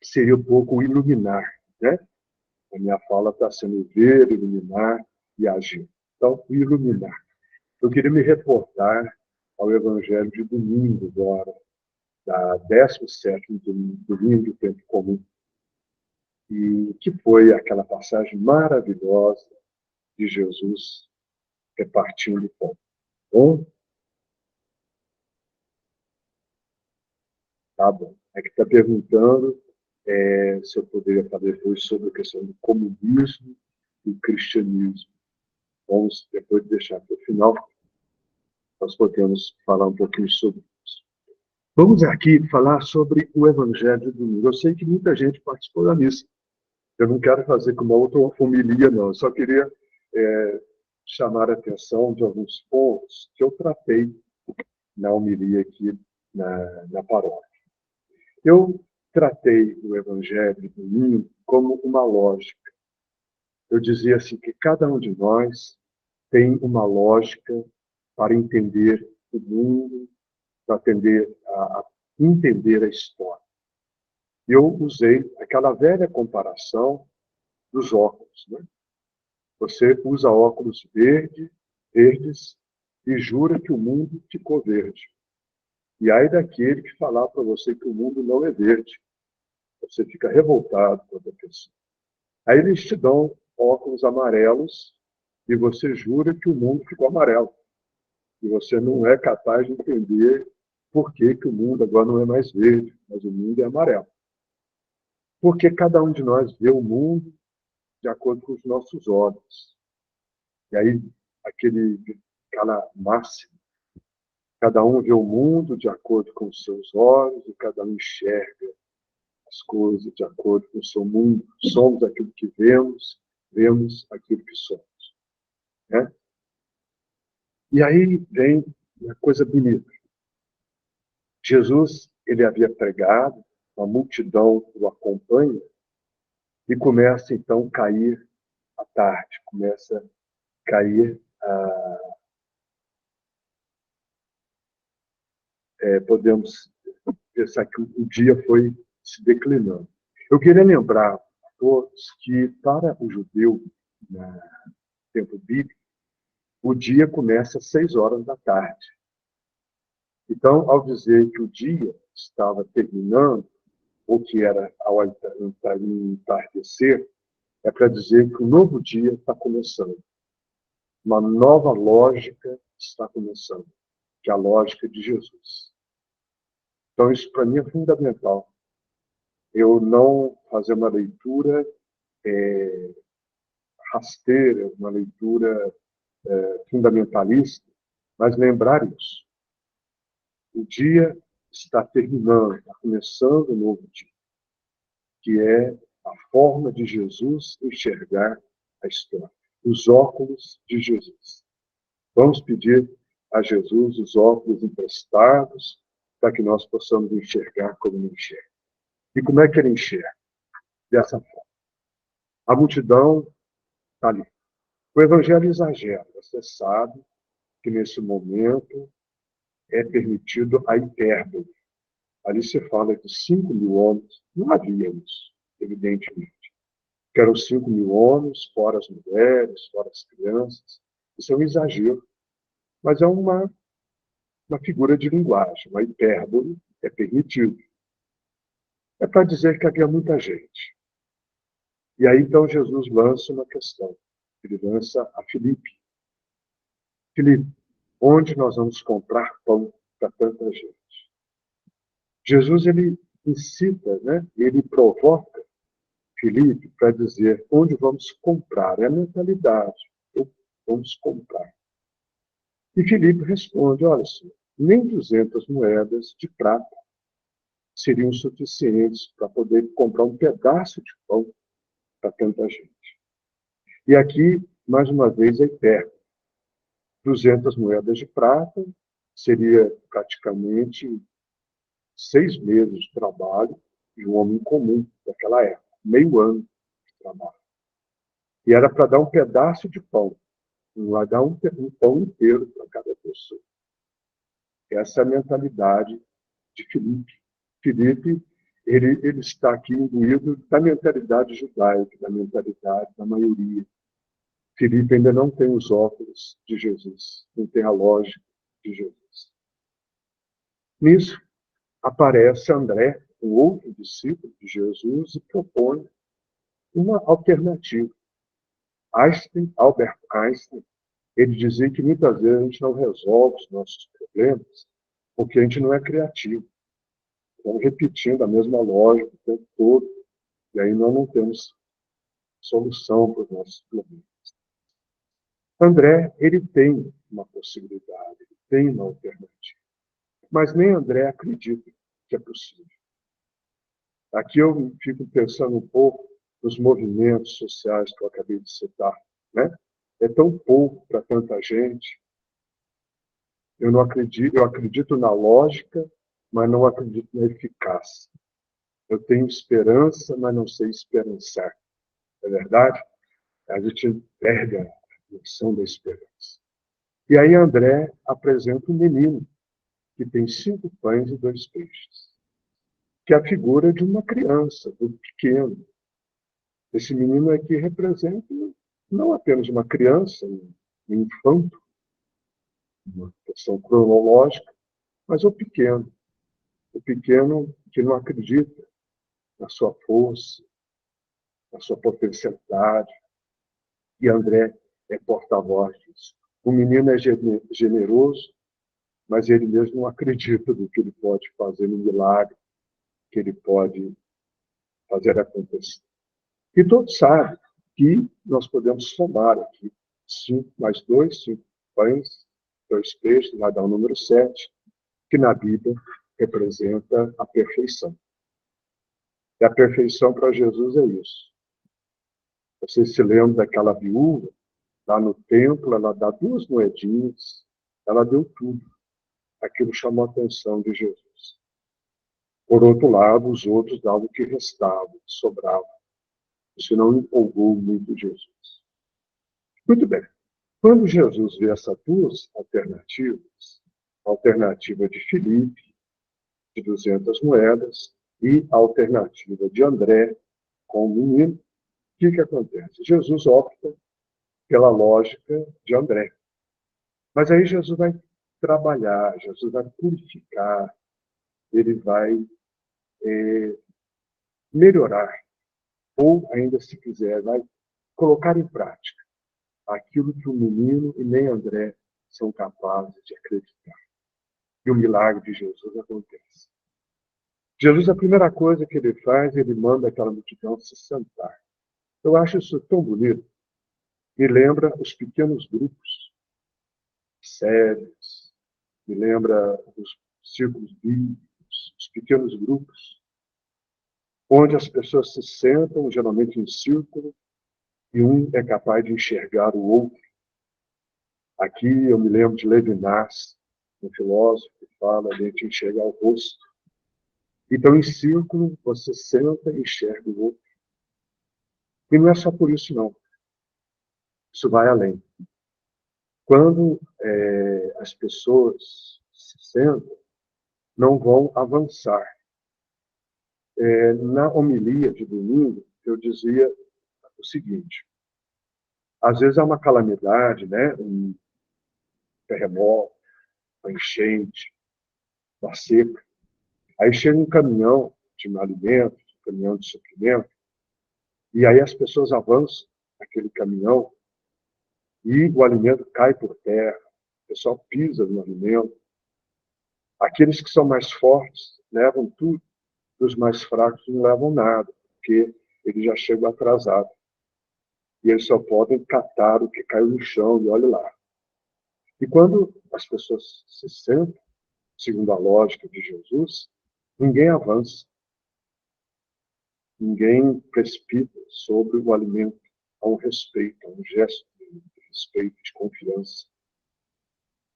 seria um pouco o iluminar, né? A minha fala está sendo ver, iluminar e agir. Então, o iluminar. Eu queria me reportar ao Evangelho de domingo agora, da 17º domingo do Tempo Comum, e que foi aquela passagem maravilhosa de Jesus repartindo pão. Bom? Tá bom. É que está perguntando se eu poderia falar depois sobre a questão do comunismo e o cristianismo. Vamos depois deixar para o final, nós podemos falar um pouquinho sobre isso. Vamos aqui falar sobre o Evangelho do domingo. Eu sei que muita gente participou da missa. Eu não quero fazer com uma outra homilia, não. Eu só queria chamar a atenção de alguns pontos que eu tratei na homilia aqui na paróquia. Eu tratei o Evangelho do domingo como uma lógica. Eu dizia assim que cada um de nós tem uma lógica para entender o mundo, para entender a história. Eu usei aquela velha comparação dos óculos, né? Você usa óculos verdes, e jura que o mundo ficou verde. E aí daquele que falar para você que o mundo não é verde. Você fica revoltado contra a pessoa. Aí eles te dão óculos amarelos e você jura que o mundo ficou amarelo. E você não é capaz de entender por que o mundo agora não é mais verde, mas o mundo é amarelo. Porque cada um de nós vê o mundo de acordo com os nossos olhos. E aí, aquela máxima, cada um vê o mundo de acordo com os seus olhos e cada um enxerga as coisas de acordo com o seu mundo. Somos aquilo que vemos, vemos aquilo que somos. Né? E aí vem uma coisa bonita. Jesus, ele havia pregado, a multidão o acompanha, e começa então a cair a tarde, começa a cair podemos pensar que o dia foi se declinando. Eu queria lembrar a todos que, para o judeu, no tempo bíblico, o dia começa às 6 horas da tarde. Então, ao dizer que o dia estava terminando, ou que era ao entardecer, é para dizer que um novo dia está começando. Uma nova lógica está começando, que é a lógica de Jesus. Então, isso para mim é fundamental. Eu não fazer uma leitura rasteira, uma leitura fundamentalista, mas lembrar isso. O dia está terminando, está começando um novo dia, que é a forma de Jesus enxergar a história, os óculos de Jesus. Vamos pedir a Jesus os óculos emprestados para que nós possamos enxergar como ele enxerga. E como é que ele enxerga? Dessa forma. A multidão está ali. O Evangelho exagera. Você sabe que nesse momento é permitido a hipérbole. Ali se fala de 5 mil homens. Não havia isso, evidentemente. Que eram 5 mil homens, fora as mulheres, fora as crianças. Isso é um exagero. Mas é uma figura de linguagem. Uma hipérbole é permitido. É para dizer que havia muita gente. E aí, então, Jesus lança uma questão. Ele lança a Filipe. Filipe, onde nós vamos comprar pão para tanta gente? Jesus, ele incita, né? Ele provoca Filipe para dizer onde vamos comprar. É a mentalidade. Vamos comprar. E Filipe responde, olha, senhor, nem 200 moedas de prata seriam suficientes para poder comprar um pedaço de pão para tanta gente. E aqui, mais uma vez, é perto. 200 moedas de prata seria praticamente 6 meses de trabalho de um homem comum daquela época, meio ano de trabalho. E era para dar um pedaço de pão, não vai dar um pão inteiro para cada pessoa. Essa é a mentalidade de Filipe. Filipe, ele está aqui imbuído da mentalidade judaica, da mentalidade da maioria. Filipe ainda não tem os óculos de Jesus, não tem a lógica de Jesus. Nisso, aparece André, um outro discípulo de Jesus, e propõe uma alternativa. Albert Einstein, ele dizia que muitas vezes a gente não resolve os nossos problemas porque a gente não é criativo. Estamos repetindo a mesma lógica o tempo todo. E aí nós não temos solução para os nossos problemas. André, ele tem uma possibilidade, ele tem uma alternativa. Mas nem André acredita que é possível. Aqui eu fico pensando um pouco nos movimentos sociais que eu acabei de citar, né? É tão pouco para tanta gente. Eu não acredito, eu acredito na lógica, mas não acredito na eficácia. Eu tenho esperança, mas não sei esperançar. É verdade? A gente perde a noção da esperança. E aí André apresenta um menino que tem 5 pães e 2 peixes, que é a figura de uma criança, do pequeno. Esse menino aqui representa não apenas uma criança, um infanto, uma questão cronológica, mas o pequeno que não acredita na sua força, na sua potencialidade. E André é porta-voz disso. O menino é generoso, mas ele mesmo não acredita do que ele pode fazer no milagre, que ele pode fazer acontecer. E todos sabem que nós podemos somar aqui 5 mais 2, 5 pães, 2 peixes, vai dar o número 7, que na Bíblia representa a perfeição. E a perfeição para Jesus é isso. Vocês se lembram daquela viúva, lá no templo, ela dá 2 moedinhas, ela deu tudo. Aquilo chamou a atenção de Jesus. Por outro lado, os outros davam o que restava, o que sobrava. Isso não empolgou muito Jesus. Muito bem. Quando Jesus vê essas 2 alternativas, a alternativa de Filipe, de 200 moedas, e a alternativa de André, com o menino, o que acontece? Jesus opta pela lógica de André. Mas aí Jesus vai trabalhar, Jesus vai purificar, ele vai melhorar, ou ainda se quiser, vai colocar em prática aquilo que o menino e nem André são capazes de acreditar. E o milagre de Jesus acontece. Jesus, a primeira coisa que ele faz, ele manda aquela multidão se sentar. Eu acho isso tão bonito. Me lembra os pequenos grupos, séries, me lembra os círculos bíblicos, os pequenos grupos, onde as pessoas se sentam, geralmente em círculo, e um é capaz de enxergar o outro. Aqui eu me lembro de Levinas, um filósofo que fala de a gente enxergar o rosto. Então, em círculo, você senta e enxerga o outro. E não é só por isso, não. Isso vai além. Quando as pessoas se sentam, não vão avançar. Na homilia de domingo, eu dizia o seguinte: às vezes há uma calamidade, né? Um terremoto, uma enchente, uma seca. Aí chega um caminhão de alimentos, um caminhão de suprimento, e aí as pessoas avançam naquele caminhão e o alimento cai por terra, o pessoal pisa no alimento. Aqueles que são mais fortes levam tudo, e os mais fracos não levam nada, porque eles já chegam atrasados. E eles só podem catar o que caiu no chão, e olha lá. E quando as pessoas se sentam, segundo a lógica de Jesus, ninguém avança. Ninguém precipita sobre o alimento. Há um respeito, há um gesto de respeito, de confiança.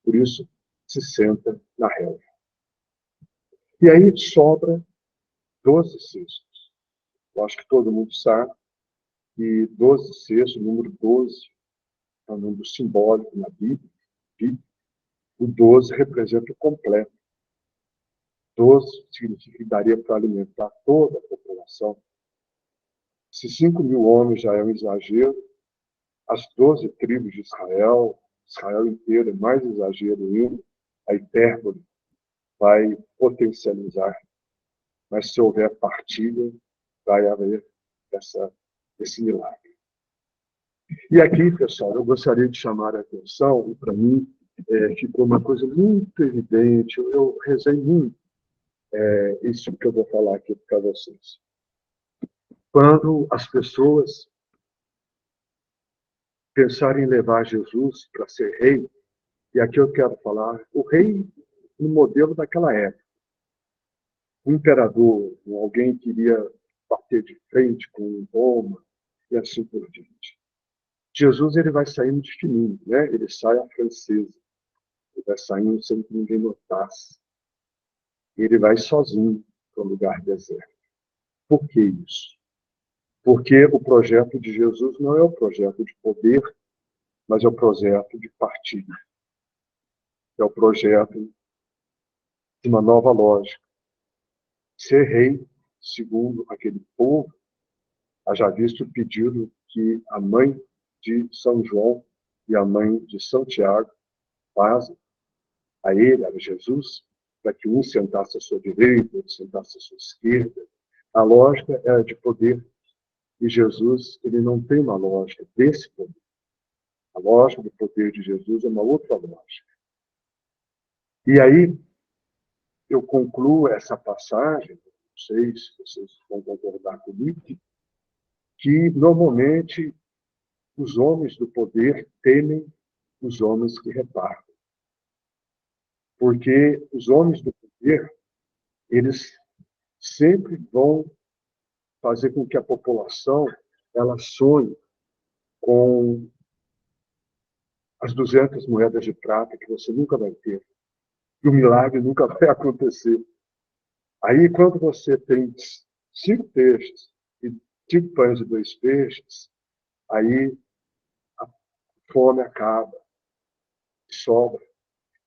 Por isso, se senta na relva. E aí sobra 12 cestos. Eu acho que todo mundo sabe que 12 cestos, o número 12, é um número simbólico na Bíblia. O 12 representa o completo. 12 significa que daria para alimentar toda a população. Se 5.000 homens já é um exagero, as 12 tribos de Israel, Israel inteiro é mais exagero ainda, a hipérbole vai potencializar. Mas se houver partilha, vai haver esse milagre. E aqui, pessoal, eu gostaria de chamar a atenção, e para mim ficou uma coisa muito evidente, eu rezei muito isso que eu vou falar aqui para vocês. quando as pessoas pensarem em levar Jesus para ser rei, e aqui eu quero falar, o rei no modelo daquela época, um imperador, alguém que iria bater de frente com Roma, e assim por diante. Jesus ele vai saindo de fininho, né? Ele sai à francesa, ele vai saindo sem que ninguém notasse. E ele vai sozinho para um lugar deserto. Por que isso? Porque o projeto de Jesus não é o projeto de poder, mas é o projeto de partilha. É o projeto de uma nova lógica. Ser rei, segundo aquele povo, haja visto o pedido que a mãe de São João e a mãe de São Tiago fazem a ele, a Jesus, para que um sentasse à sua direita, outro sentasse à sua esquerda. A lógica era de poder. E Jesus, ele não tem uma lógica desse poder. A lógica do poder de Jesus é uma outra lógica. E aí, eu concluo essa passagem, não sei se vocês vão concordar comigo, que normalmente os homens do poder temem os homens que repartem. Porque os homens do poder, eles sempre vão fazer com que a população ela sonhe com as 200 moedas de prata que você nunca vai ter. E o milagre nunca vai acontecer. Aí, quando você tem 5 peixes e 5 pães e 2 peixes, aí a fome acaba, sobra.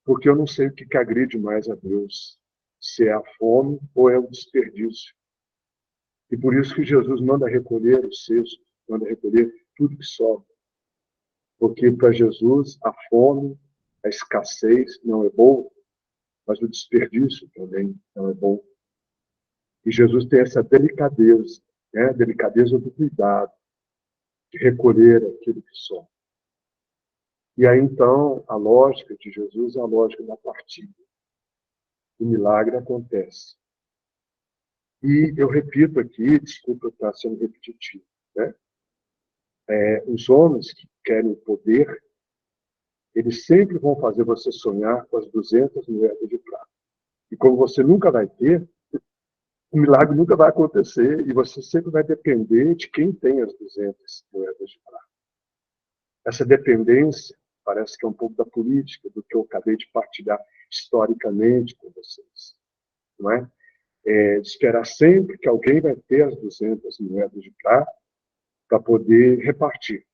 Porque eu não sei o que agride mais a Deus, se é a fome ou é o desperdício. E por isso que Jesus manda recolher o cesto, manda recolher tudo que sobra. Porque para Jesus a fome, a escassez não é bom, mas o desperdício também não é bom. E Jesus tem essa delicadeza, né? A delicadeza do cuidado, de recolher aquilo que sobra. E aí então a lógica de Jesus é a lógica da partilha. O milagre acontece. E eu repito aqui, desculpa eu estar sendo repetitivo, né? Os homens que querem poder, eles sempre vão fazer você sonhar com as 200 moedas de prata. E como você nunca vai ter, o milagre nunca vai acontecer e você sempre vai depender de quem tem as 200 moedas de prata. Essa dependência parece que é um pouco da política, do que eu acabei de partilhar historicamente com vocês. Não é? De esperar sempre que alguém vai ter as 200 moedas de prata para poder repartir.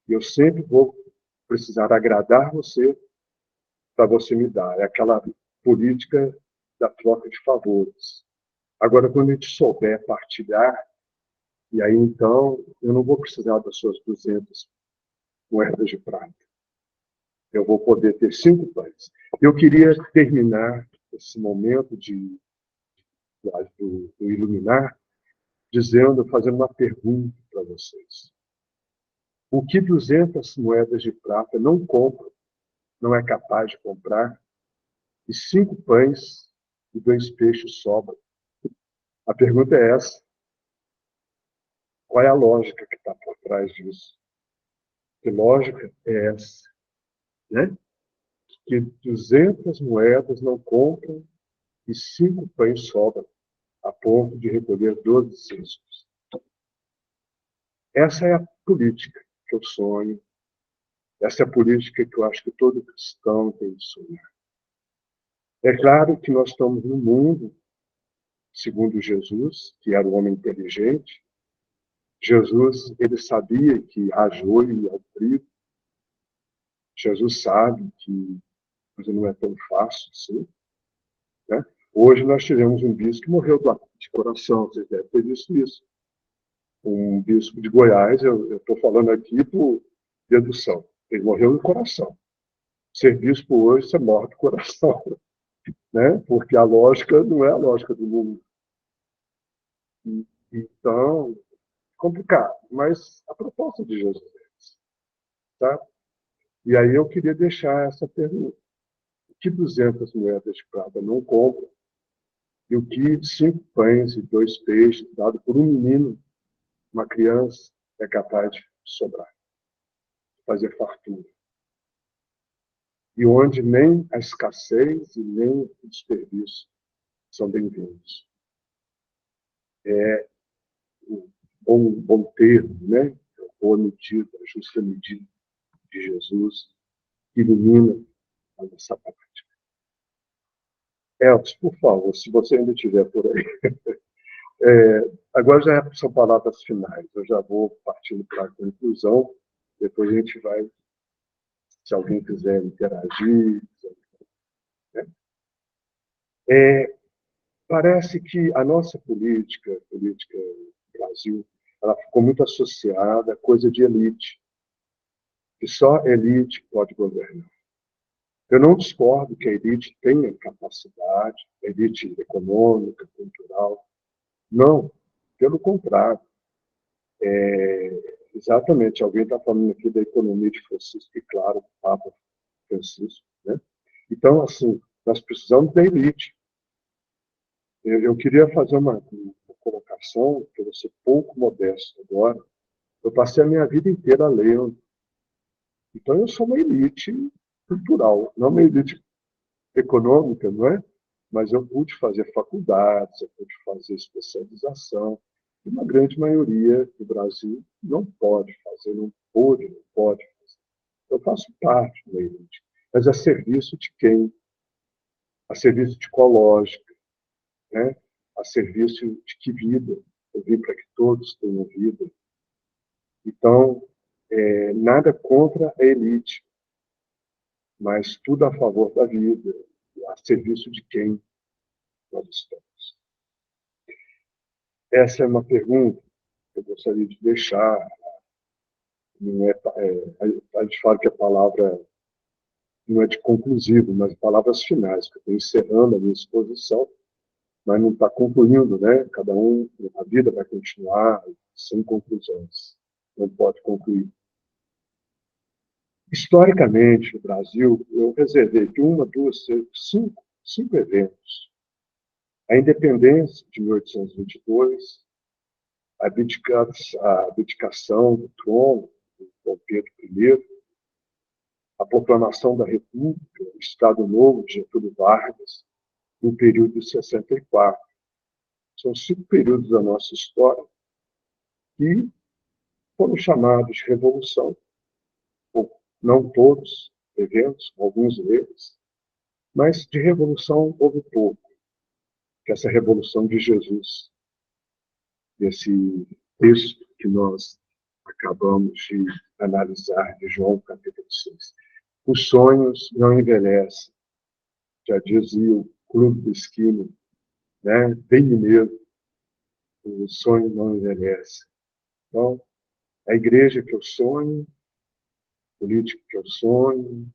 E eu sempre vou precisar agradar você para você me dar. É aquela política da troca de favores. Agora, quando a gente souber partilhar, e aí então eu não vou precisar das suas 200 moedas de prata. Eu vou poder ter 5 pães. Eu queria terminar esse momento do iluminar fazendo uma pergunta para vocês. O que 200 moedas de prata não compram, não é capaz de comprar, e 5 pães e 2 peixes sobram? A pergunta é essa. Qual é a lógica que está por trás disso? Que lógica é essa? Né? Que 200 moedas não compram e 5 pães sobram, a ponto de recolher 12 cestos. Essa é a política que eu sonho. Essa é a política que eu acho que todo cristão tem de sonhar. É claro que nós estamos num mundo, segundo Jesus, que era um homem inteligente. Jesus, ele sabia que há joio e há trigo. Jesus sabe que a coisa não é tão fácil assim. Né? Hoje nós tivemos um bispo que morreu de coração, vocês devem ter visto isso. Um bispo de Goiás, eu estou falando aqui por dedução. Ele morreu no coração. Ser bispo hoje, você morre do coração. Né? Porque a lógica não é a lógica do mundo. Então, complicado. Mas a proposta de Jesus é essa. Tá? E aí eu queria deixar essa pergunta. O que 200 moedas de prata não compram? E o que 5 pães e 2 peixes, dado por um menino uma criança é capaz de sobrar, fazer fartura. E onde nem a escassez e nem o desperdício são bem-vindos. É o bom termo, né? A boa medida, a justa medida de Jesus, que ilumina a nossa prática. Elton, por favor, se você ainda estiver por aí. Agora já são palavras finais. Eu já vou partindo para a conclusão. Depois a gente vai, se alguém quiser interagir. Né? Parece que a nossa política do Brasil, ela ficou muito associada a coisa de elite, que só a elite pode governar. Eu não discordo que a elite tenha capacidade, a elite econômica, cultural. Não, pelo contrário. Exatamente, alguém está falando aqui da economia de Francisco, e claro, do Papa Francisco. Né? Então, assim, nós precisamos da elite. Eu queria fazer uma colocação, que eu vou ser pouco modesto agora. Eu passei a minha vida inteira lendo. Então, eu sou uma elite cultural, não uma elite econômica, não é? Mas eu pude fazer faculdades, eu pude fazer especialização. E uma grande maioria do Brasil não pode fazer, não pode fazer. Eu faço parte da elite. Mas a serviço de quem? A serviço de qual lógica? Né? A serviço de que vida? Eu vim para que todos tenham vida. Então, nada contra a elite, mas tudo a favor da vida, a serviço de quem nós estamos. Essa é uma pergunta que eu gostaria de deixar. Não a gente fala que a palavra não é de conclusivo, mas palavras finais, que eu estou encerrando a minha exposição, mas não está concluindo, né? Cada um, a vida vai continuar sem conclusões, não pode concluir. Historicamente, no Brasil, eu reservei de 1, 2, 3, 5 eventos. A independência de 1822, a abdicação do trono de Dom Pedro I, a proclamação da República, o Estado Novo de Getúlio Vargas, no período de 64. São 5 períodos da nossa história que foram chamados de revolução. Não todos eventos, alguns deles, mas de revolução houve pouco, que é essa revolução de Jesus, desse texto que nós acabamos de analisar, de João capítulo 6. Os sonhos não envelhecem, já dizia o Clube do Esquilo, né? Bem mesmo, o sonho não envelhece. Então, a igreja que eu sonho, política que eu sonho,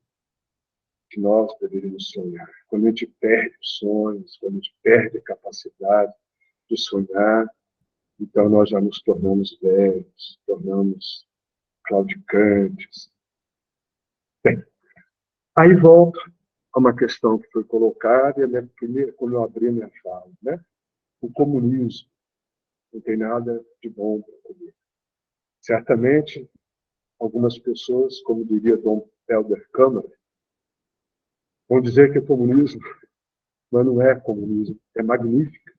que nós deveríamos sonhar. Quando a gente perde os sonhos, quando a gente perde a capacidade de sonhar, então nós já nos tornamos velhos, tornamos claudicantes. Bem, aí volto a uma questão que foi colocada, e a minha primeira, quando eu abri a minha fala, né? O comunismo não tem nada de bom para comer. Certamente, algumas pessoas, como diria Dom Helder Câmara, vão dizer que é comunismo, mas não é comunismo, é magnífico.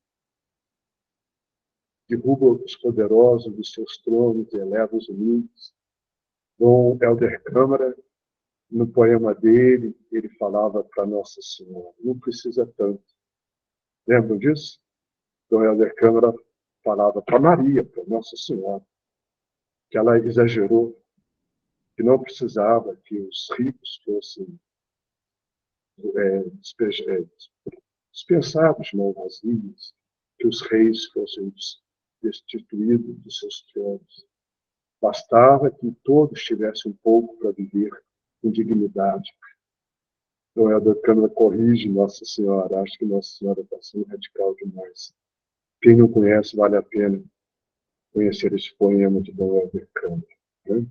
Derruba os poderosos dos seus tronos e eleva os humildes. Dom Helder Câmara, no poema dele, ele falava para Nossa Senhora, não precisa tanto. Lembram disso? Dom Helder Câmara falava para Maria, para Nossa Senhora, que ela exagerou, que não precisava que os ricos fossem dispensados de mãos vazias, que os reis fossem destituídos dos seus tronos. Bastava que todos tivessem um pouco para viver com dignidade. Dom Helder Câmara corrige Nossa Senhora. Acho que Nossa Senhora está sendo radical demais. Quem não conhece, vale a pena conhecer esse poema de Dom Helder Câmara. Né?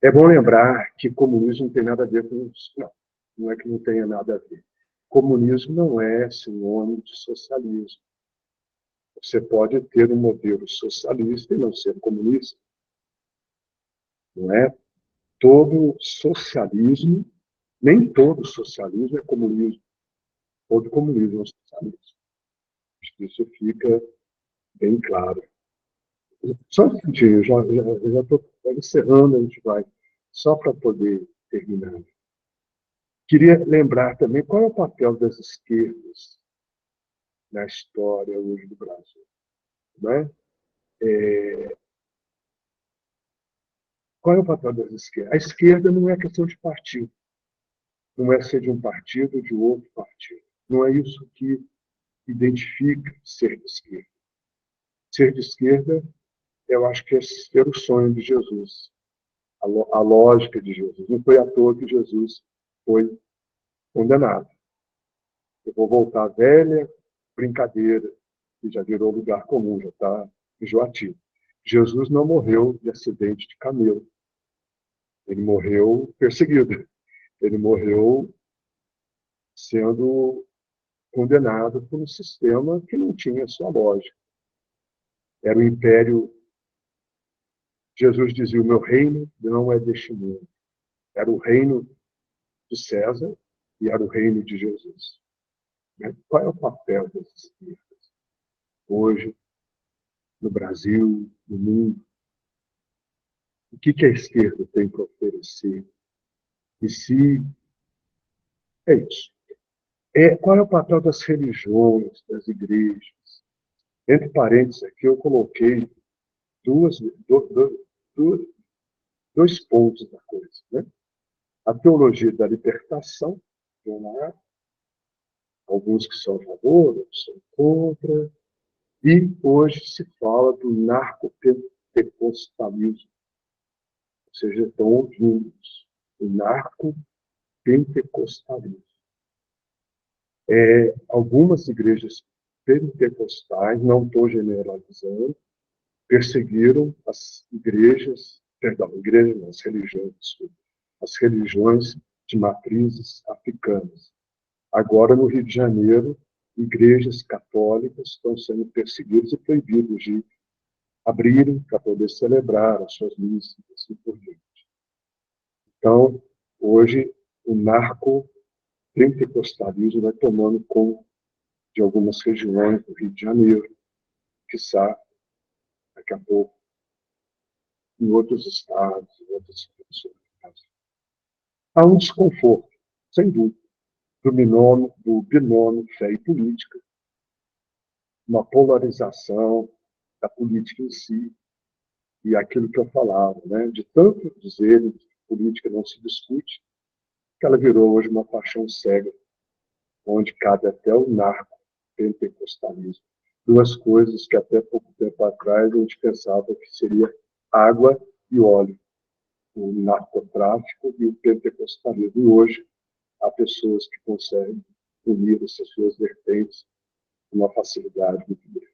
É bom lembrar que comunismo não tem nada a ver com isso. Não é que não tenha nada a ver. Comunismo não é sinônimo de socialismo. Você pode ter um modelo socialista e não ser comunista. Não é? Todo socialismo, nem todo socialismo é comunismo. Todo comunismo é socialismo. Acho que isso fica bem claro. Só um minutinho, já estou encerrando, a gente vai, só para poder terminar. Queria lembrar também qual é o papel das esquerdas na história hoje do Brasil. Né? Qual é o papel das esquerdas? A esquerda não é questão de partido. Não é ser de um partido ou de outro partido. Não é isso que identifica ser de esquerda. Ser de esquerda, eu acho que é ser o sonho de Jesus, a lógica de Jesus. Não foi à toa que Jesus foi condenado. Eu vou voltar à velha brincadeira, que já virou lugar comum, já está enjoativo. Jesus não morreu de acidente de camelo. Ele morreu perseguido. Ele morreu sendo condenado por um sistema que não tinha sua lógica. Era o império. Jesus dizia: o meu reino não é deste mundo. Era o reino de César e era o reino de Jesus. Qual é o papel das esquerdas hoje, no Brasil, no mundo? O que a esquerda tem para oferecer? E se é isso. Qual é o papel das religiões, das igrejas? Entre parênteses aqui, eu coloquei dois pontos da coisa. Né? A teologia da libertação, de um lado, alguns que são a favor, outros são contra, e hoje se fala do narcopentecostalismo, ou seja, estão ouvindo o narcopentecostalismo. Algumas igrejas pentecostais, não estou generalizando, perseguiram as igrejas, as religiões de matrizes africanas. Agora, no Rio de Janeiro, igrejas católicas estão sendo perseguidas e proibidas de abrirem para poder celebrar as suas missas e assim por diante. Então, hoje, o narcopentecostalismo vai tomando conta de algumas regiões do Rio de Janeiro, quiçá, daqui a pouco, em outros estados, em outras situações. Há um desconforto, sem dúvida, do binômio fé e política, uma polarização da política em si, e aquilo que eu falava, né, de tanto dizer que política não se discute, que ela virou hoje uma paixão cega, onde cabe até o narco-pentecostalismo. Duas coisas que até pouco tempo atrás a gente pensava que seria água e óleo, o narcotráfico e o pentecostalismo. E hoje há pessoas que conseguem unir essas duas vertentes com uma facilidade muito grande.